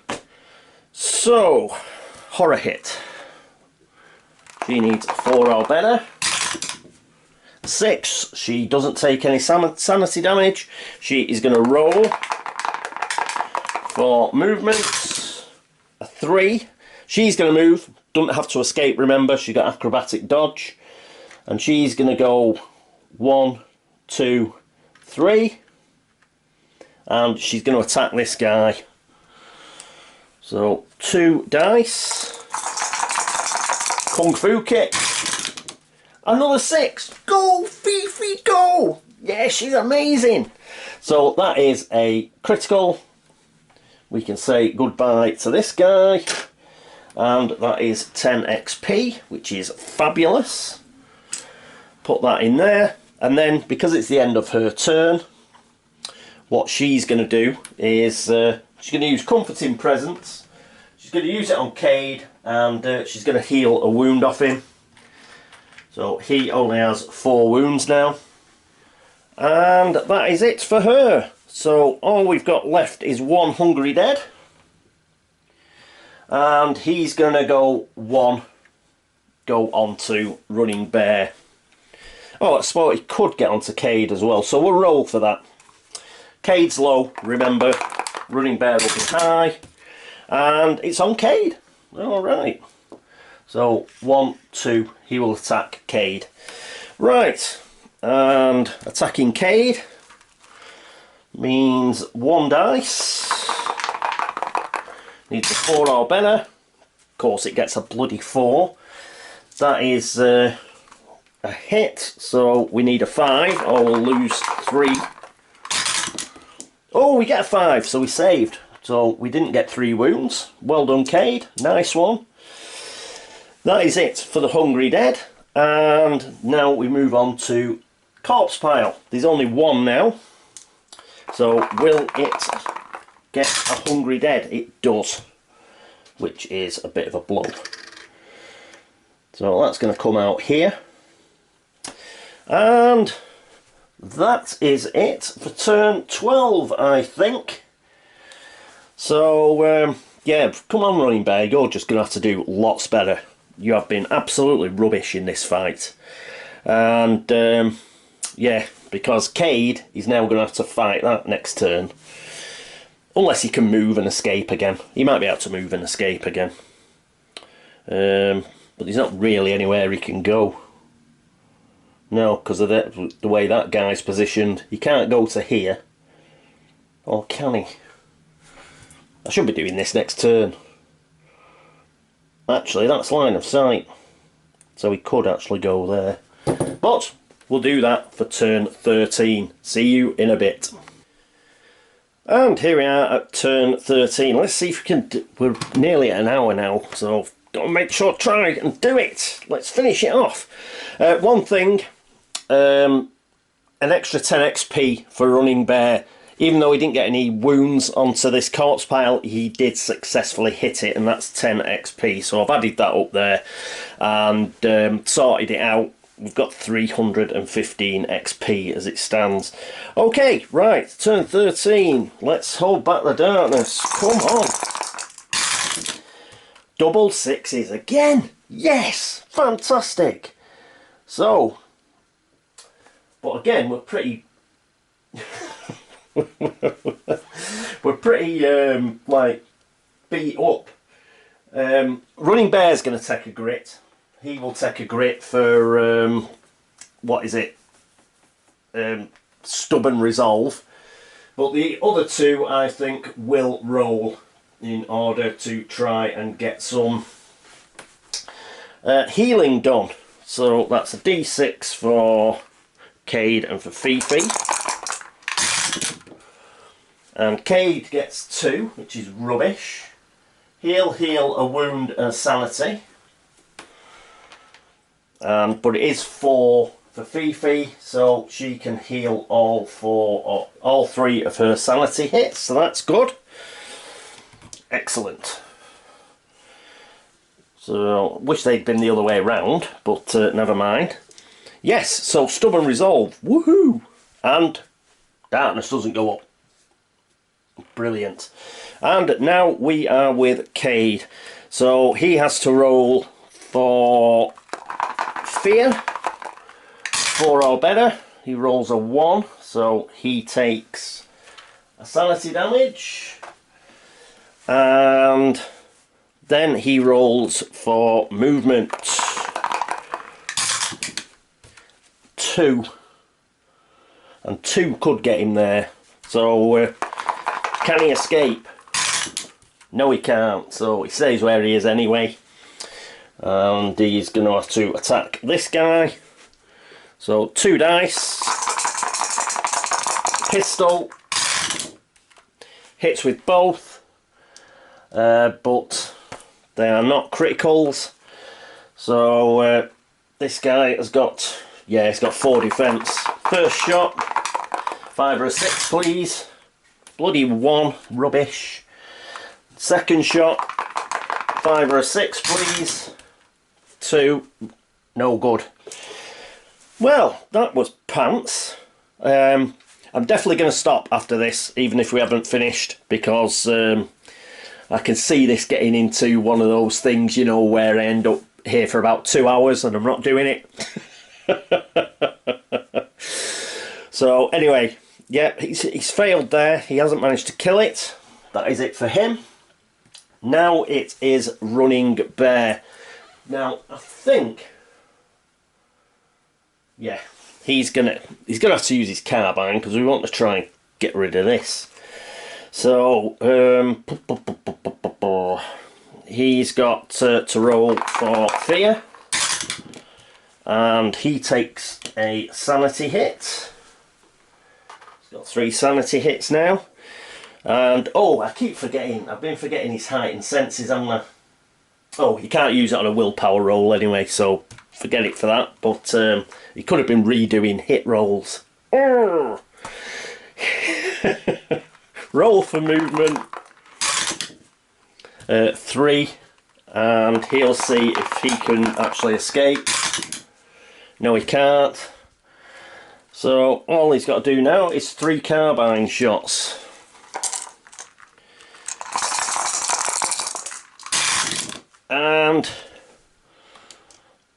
so horror hit. She needs a 4 or better. 6, she doesn't take any sanity damage. She is going to roll for movement. A 3. She's going to move. Doesn't have to escape, remember. She's got acrobatic dodge. And she's going to go 1, 2, 3. And she's going to attack this guy. So 2 dice. Kung Fu kick. Another 6. Go, Fifi, go! Yeah, she's amazing. So that is a critical. We can say goodbye to this guy. And that is 10 XP, which is fabulous. Put that in there. And then, because it's the end of her turn, what she's going to do is she's going to use Comforting Presence. She's going to use it on Cade, and she's going to heal a wound off him. So he only has 4 wounds now. And that is it for her. So all we've got left is 1 Hungry Dead. And he's going to go on to Running Bear. Oh, I suppose he could get onto Cade as well, so we'll roll for that. Cade's low, remember. Running Bear will be high. And it's on Cade. Alright. So, 1, 2, he will attack Cade. Right. And attacking Cade means 1 dice. Needs a 4 or better. Of course, it gets a bloody 4. That is a hit, so we need a 5 or we'll lose 3. Oh, we get a 5, so we saved. So we didn't get 3 wounds. Well done, Cade. Nice one. That is it for the Hungry Dead. And now we move on to Corpse Pile. There's only 1 now. So will it get a Hungry Dead? It does. Which is a bit of a blow. So that's going to come out here. And that is it for turn 12, I think. So, yeah, come on, Running Bear, you're just going to have to do lots better. You have been absolutely rubbish in this fight. And, yeah, because Cade is now going to have to fight that next turn. Unless he can move and escape again. He might be able to move and escape again. But there's not really anywhere he can go. No, because of the way that guy's positioned. He can't go to here. Or can he? I should be doing this next turn. Actually, that's line of sight. So he could actually go there. But we'll do that for turn 13. See you in a bit. And here we are at turn 13. Let's see if we can we're nearly at an hour now, so got to make sure try and do it. Let's finish it off. One thing, an extra 10 XP for running bear. Even though he didn't get any wounds onto this corpse pile, he did successfully hit it, and that's 10 XP. So I've added that up there and sorted it out. We've got 315 XP as it stands. Okay, right, turn 13. Let's hold back the darkness. Come on. Double sixes again. Yes, fantastic. So, but again, we're pretty... we're pretty, like, beat up. Running Bear's going to take a grit. He will take a grit for, what is it? Stubborn Resolve. But the other two, I think, will roll in order to try and get some healing done. So that's a D6 for Cade and for Fifi. And Cade gets 2, which is rubbish. He'll heal a wound and a sanity. But it is 4 for Fifi, so she can heal all 4 or all 3 of her sanity hits, so that's good. Excellent. So, wish they'd been the other way around, but never mind. Yes, so Stubborn Resolve, woohoo! And darkness doesn't go up. Brilliant. And now we are with Cade. So he has to roll for fear, 4 or better. He rolls a 1, so he takes a sanity damage. And then he rolls for movement. 2. And 2 could get him there. So can he escape? No, he can't. So he stays where he is anyway. And he's going to have to attack this guy. So 2 dice. Pistol. Hits with both. But they are not criticals. So this guy has got, yeah, he's got 4 defense. First shot. 5 or a 6, please. Bloody 1. Rubbish. Second shot. 5 or a 6, please. 2. No good. Well, that was pants. I'm definitely going to stop after this, even if we haven't finished, because I can see this getting into one of those things, you know, where I end up here for about 2 hours and I'm not doing it. So anyway, yeah, he's failed there. He hasn't managed to kill it. That is it for him. Now it is Running Bear. Now I think, yeah, he's gonna have to use his carbine because we want to try and get rid of this. So he's got to roll for fear, and he takes a sanity hit. He's got 3 sanity hits now. And oh, I keep forgetting, I've been forgetting his heightened senses, haven't I? Oh, you can't use it on a willpower roll anyway, so forget it for that. But he could have been redoing hit rolls. Roll for movement. 3, and he'll see if he can actually escape. No, he can't. So all he's got to do now is 3 carbine shots. And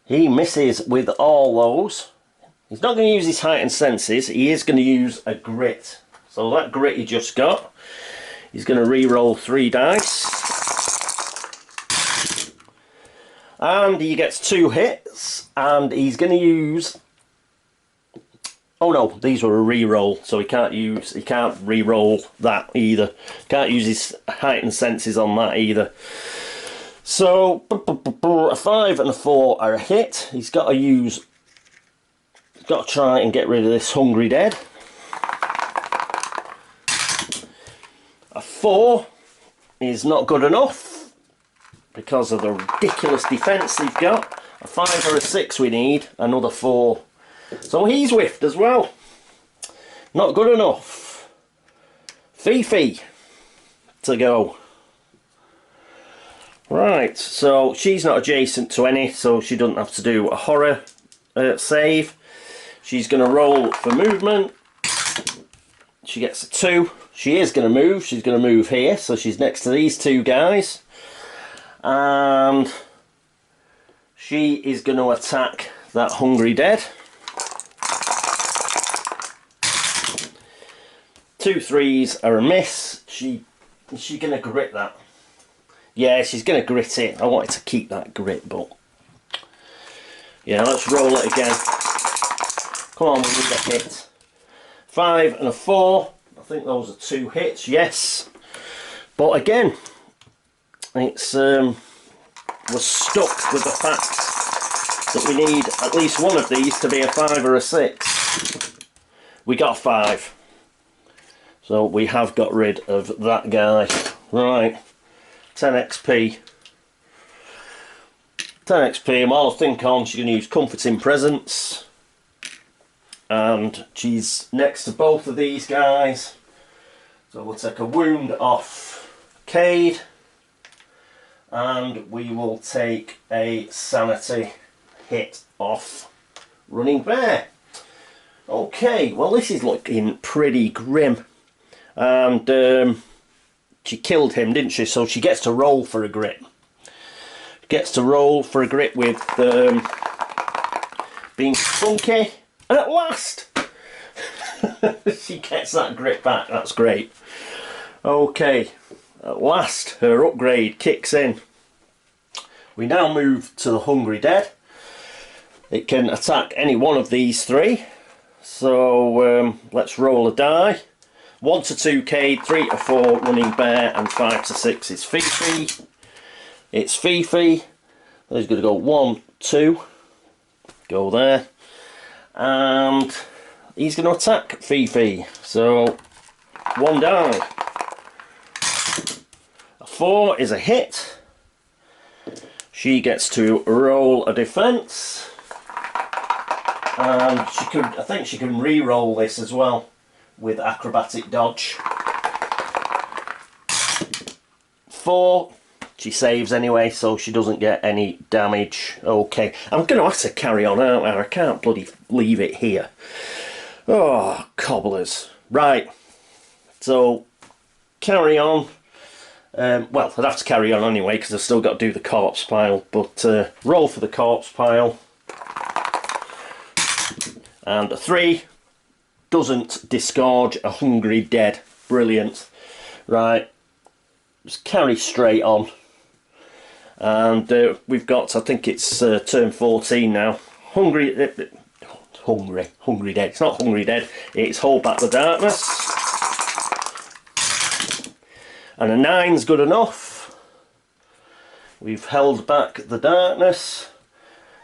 he misses with all those. he's not going to use his heightened senses. He is going to use a grit. So that grit he just got, he's going to re-roll 3 dice. And he gets 2 hits, and he's going to use... Oh no, these were a re-roll, so he can't re-roll that either. Can't use his heightened senses on that either. So a 5 and a 4 are a hit. He's got to try and get rid of this Hungry Dead. A 4 is not good enough because of the ridiculous defence they've got. A 5 or a 6 we need, another 4. So he's whiffed as well. Not good enough. Fifi to go. Right, so she's not adjacent to any, so she doesn't have to do a horror save. She's going to roll for movement. She gets a 2. She is going to move. She's going to move here, so she's next to these 2 guys. And she is going to attack that Hungry Dead. 2 3s are a miss. Is she going to grit that? Yeah, she's going to grit it. I wanted to keep that grit, but... Yeah, let's roll it again. Come on, we need a hit. 5 and a 4. I think those are 2 hits, yes. But again, it's we're stuck with the fact that we need at least one of these to be a 5 or a 6. We got a 5. So we have got rid of that guy. Right, 10 XP. 10 XP, and while I think on, she's going to use Comforting Presence. And she's next to both of these guys. So we'll take a wound off Cade. And we will take a sanity hit off Running Bear. Okay, well this is looking pretty grim. And she killed him, didn't she? So she gets to roll for a grit. Gets to roll for a grit with being funky. And at last, she gets that grit back. That's great. Okay, at last, her upgrade kicks in. We now move to the Hungry Dead. It can attack any one of these 3. So let's roll a die. 1 to 2 Cade, 3 to 4 Running Bear, and 5 to 6 is Fifi. It's Fifi. He's going to go 1, 2. Go there. And he's going to attack Fifi. So 1 die. A 4 is a hit. She gets to roll a defense. And I think she can re-roll this as well with acrobatic dodge. 4, she saves anyway, so she doesn't get any damage. Okay, I'm going to have to carry on, aren't I? I can't bloody leave it here. Oh, cobblers. Right, so carry on. Well, I'd have to carry on anyway because I've still got to do the corpse pile, but roll for the corpse pile. And a 3 doesn't disgorge a Hungry Dead. Brilliant. Right, just carry straight on. And we've got, I think it's turn 14 now. Hungry Dead. It's not Hungry Dead, it's Hold Back the Darkness. And a 9's good enough. We've held back the darkness.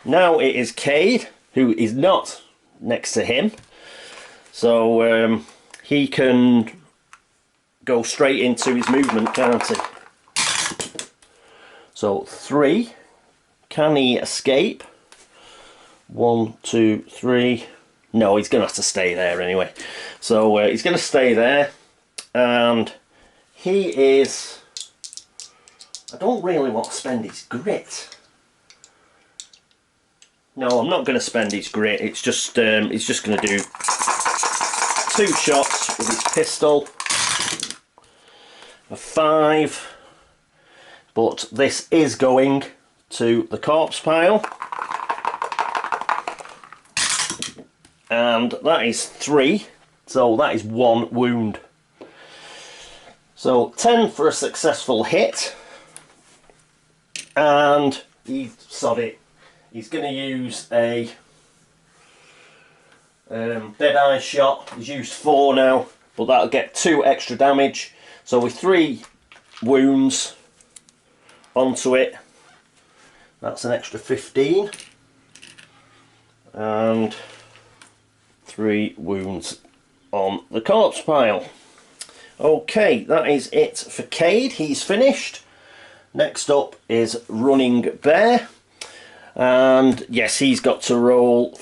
Now it is Cade, who is not next to him. So he can go straight into his movement, can't he? So 3. Can he escape? 1, 2, 3. No, he's going to have to stay there anyway. So he's going to stay there. And he is... I don't really want to spend his grit. No, I'm not going to spend his grit. It's just he's just going to do 2 shots with his pistol. A 5. But this is going to the corpse pile. and that is 3, so that is 1 wound. So 10 for a successful hit, and he's going to use a dead eye shot. He's used 4 now, but that'll get 2 extra damage. So with 3 wounds onto it, that's an extra 15, and 3 wounds on the corpse pile. Okay, that is it for Cade. He's finished. Next up is Running Bear, and yes, he's got to roll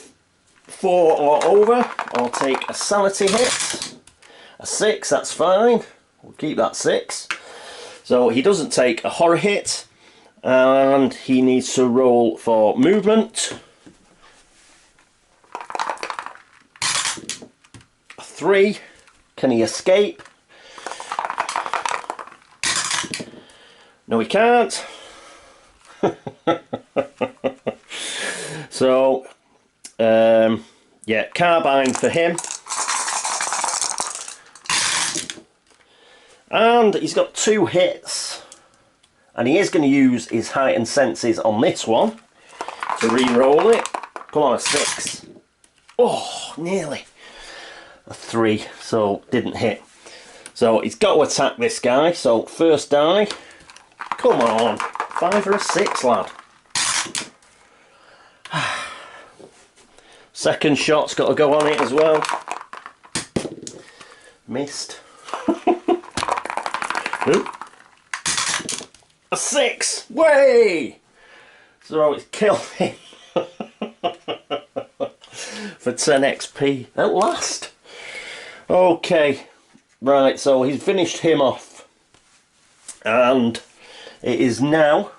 4 or over, or take a sanity hit. A 6, that's fine. We'll keep that 6. So he doesn't take a horror hit, and he needs to roll for movement. A 3. Can he escape? No, he can't. So, yeah, carbine for him. And he's got 2 hits. And he is going to use his heightened senses on this one to re-roll it. Come on, a 6. Oh, nearly. A 3, so didn't hit. So he's got to attack this guy. So first die. Come on, 5 or a 6, lad. Second shot's got to go on it as well. Missed. Oop. A 6! Way! So it's killed him. For 10 XP at last. Okay, right, so he's finished him off. And it is now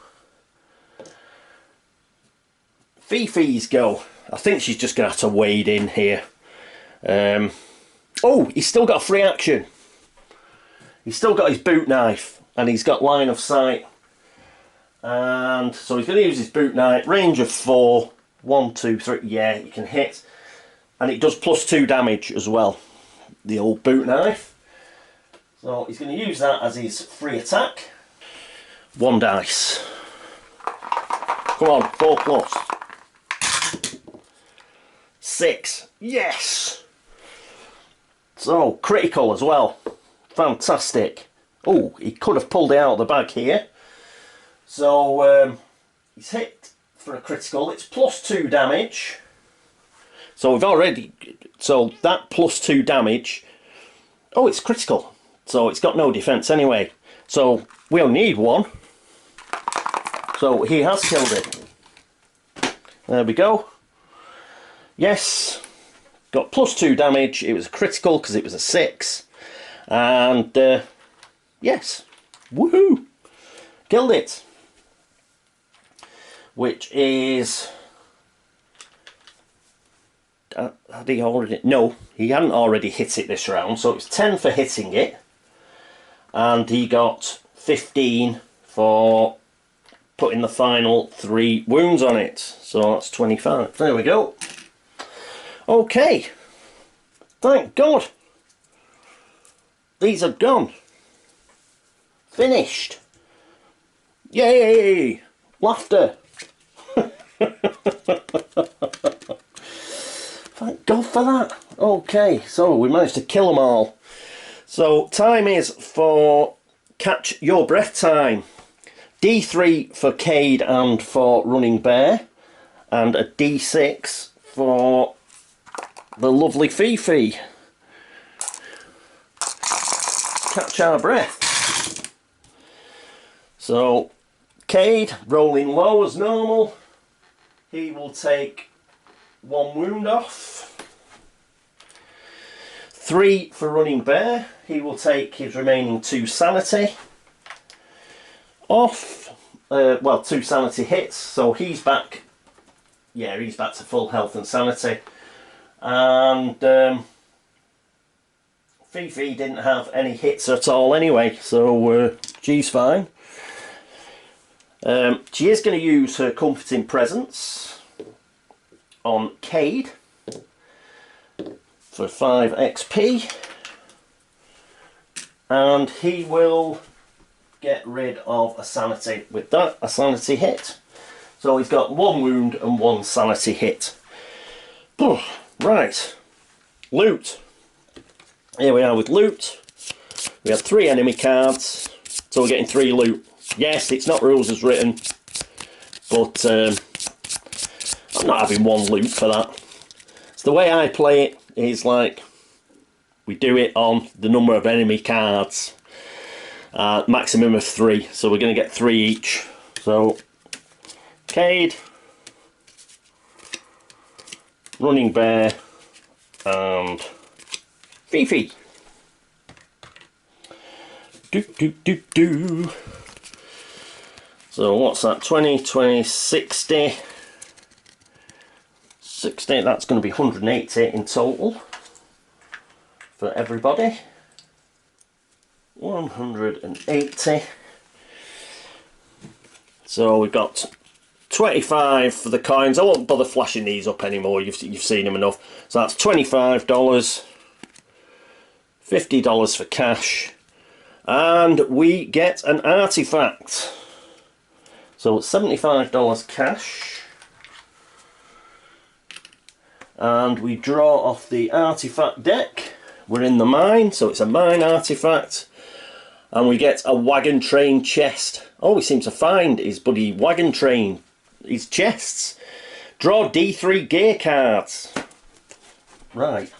Fifi's go. I think she's just going to have to wade in here. Oh, he's still got a free action. He's still got his boot knife, and he's got line of sight. And so he's going to use his boot knife. Range of 4. 1, 2, 3. Yeah, you can hit. And it does +2 damage as well. The old boot knife. So he's going to use that as his free attack. 1 dice. Come on, 4 plus. 6. Yes! So, critical as well. Fantastic. Oh, he could have pulled it out of the bag here. So, he's hit for a critical. It's +2 damage. So we've already... So, that +2 damage... Oh, it's critical. So, it's got no defense anyway. So, we only need 1. So he has killed it. There we go. Yes. Got +2 damage. It was a critical because it was a 6. And yes. Woohoo! Killed it. Which is... had he already... No, he hadn't already hit it this round. So it was 10 for hitting it. And he got 15 for putting the final 3 wounds on it. So that's 25. There we go. Okay. Thank God. These are gone. Finished. Yay! Laughter. Thank God for that. Okay, so we managed to kill them all. So time is for catch your breath time. D3 for Cade and for Running Bear, and a D6 for the lovely Fifi. Catch our breath. So Cade rolling low as normal. He will take 1 wound off. 3 for Running Bear. He will take his remaining 2 sanity off. Well, 2 sanity hits, so he's back. Yeah, he's back to full health and sanity. And Fifi didn't have any hits at all anyway, so she's fine. She is going to use her comforting presence on Cade. for 5 XP. And he will get rid of a sanity. With that, a sanity hit. So he's got 1 wound and 1 sanity hit. Right, loot. Here we are with loot. We have 3 enemy cards, so we're getting 3 loot. Yes, it's not rules as written, but I'm not having 1 loot for that. So the way I play it is like, we do it on the number of enemy cards. Maximum of 3, so we're going to get 3 each. So, Cade, Running Bear, and Fifi. So what's that? 20, 20, 60. 60, that's going to be 180 in total for everybody. 180. So we've got 25 for the coins. I won't bother flashing these up anymore, you've seen them enough. So that's $25, $50 for cash, and we get an artifact. So it's $75 cash, and we draw off the artifact deck. We're in the mine, so it's a mine artifact, and we get a wagon train chest. Oh, we seem to find his buddy wagon train, his chests. Draw D3 gear cards. Right.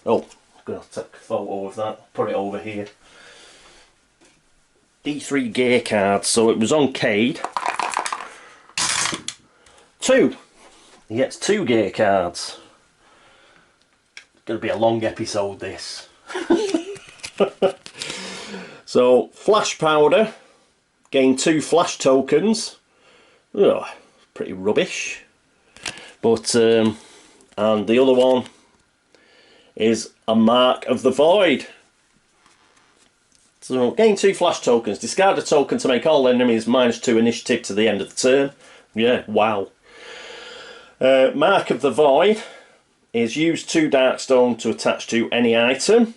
Oh, I'm going to take a photo of that, put it over here. D3 gear cards, so it was on Cade. 2. He gets 2 gear cards. It's going to be a long episode, this. So, flash powder. Gain 2 flash tokens. Oh, pretty rubbish. But, and the other one is a Mark of the Void. So, gain 2 flash tokens. Discard a token to make all enemies -2 initiative to the end of the turn. Yeah, wow. Mark of the Void is use 2 Darkstone to attach to any item.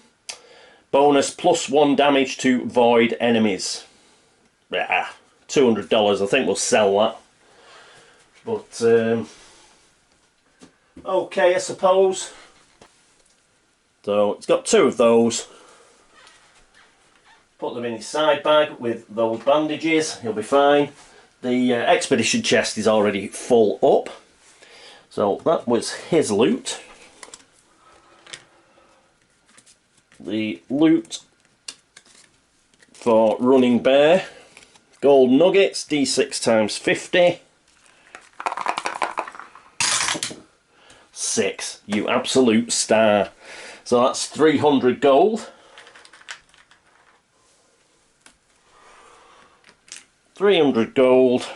Bonus +1 damage to void enemies. Yeah, $200. I think we'll sell that. But, okay, I suppose. So, it's got 2 of those. Put them in his side bag with those bandages, he'll be fine. The expedition chest is already full up. So that was his loot. The loot for Running Bear. Gold nuggets, D6 times 50. 6, you absolute star. So that's 300 gold. 300 gold.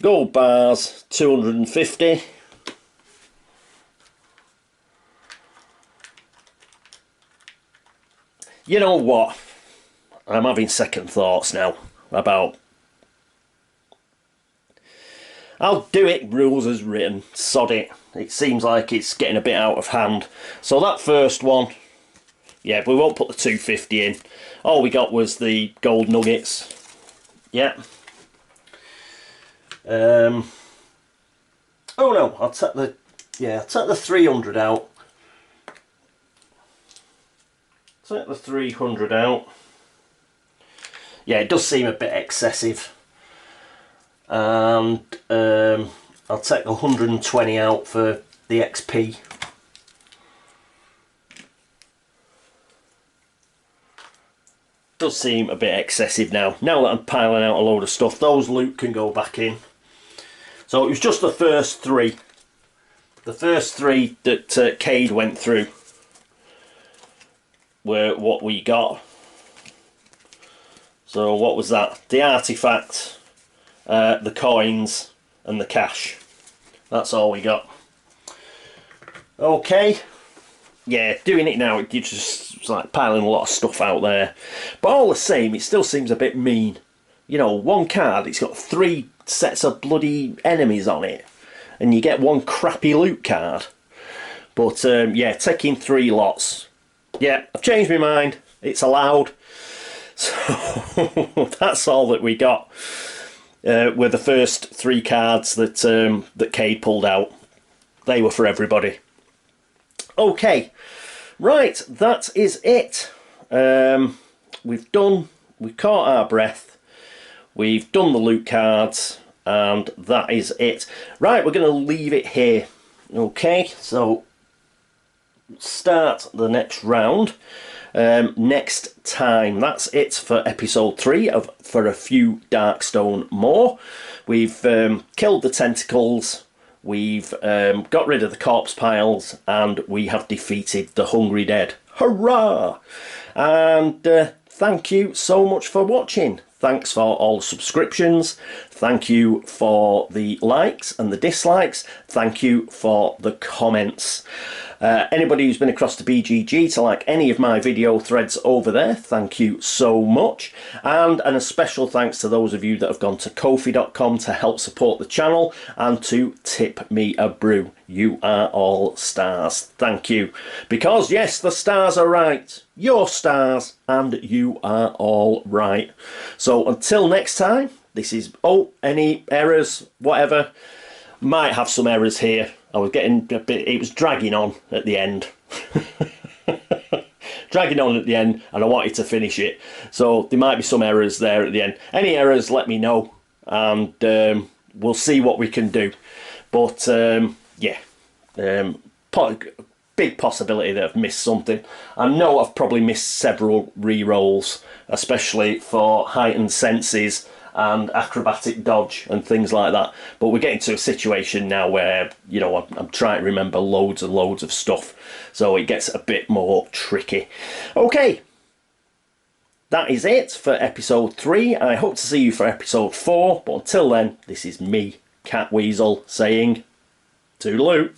Gold bars, 250. You know what? I'm having second thoughts now about... I'll do it, rules as written, sod it. It seems like it's getting a bit out of hand. So that first one, yeah, we won't put the 250 in. All we got was the gold nuggets. Yeah. Oh no, I'll take the... Yeah, I'll take the 300 out. Take the 300 out. Yeah, it does seem a bit excessive. And I'll take the 120 out for the XP. Does seem a bit excessive now. Now that I'm piling out a load of stuff, those loot can go back in. So it was just the first 3. The first 3 that Cade went through were what we got. So what was that? The artifact, the coins and the cash. That's all we got. Okay. Yeah, doing it now, you're just like piling a lot of stuff out there. But all the same, it still seems a bit mean. You know, one card, it's got 3 sets of bloody enemies on it. and you get one crappy loot card. But yeah, taking 3 lots. Yeah, I've changed my mind. It's allowed. So that's all that we got. Were the first 3 cards that that Cade pulled out. They were for everybody. Okay, right, that is it. We've caught our breath. We've done the loot cards, and that is it. Right, we're going to leave it here. Okay, so start the next round next time. That's it for episode 3 of For a Few Darkstone More. We've killed the tentacles, we've got rid of the corpse piles, and we have defeated the Hungry Dead. Hurrah! And thank you so much for watching. Thanks for all subscriptions. Thank you for the likes and the dislikes. Thank you for the comments. Anybody who's been across to BGG to like any of my video threads over there, thank you so much. And a special thanks to those of you that have gone to Ko-fi.com to help support the channel and to tip me a brew. You are all stars. Thank you. Because yes, the stars are right. You're stars and you are all right. So until next time, this is, oh, any errors, whatever. Might have some errors here. I was getting a bit, it was dragging on at the end. Dragging on at the end, and I wanted to finish it. So there might be some errors there at the end. Any errors, let me know, and we'll see what we can do. But yeah, big possibility that I've missed something. I know I've probably missed several re-rolls, especially for heightened senses and acrobatic dodge and things like that. But we're getting to a situation now where, you know, I'm trying to remember loads and loads of stuff, so it gets a bit more tricky. Okay, that is it for episode 3. I hope to see you for episode 4, but until then, this is me, Catweazle, saying toodaloo.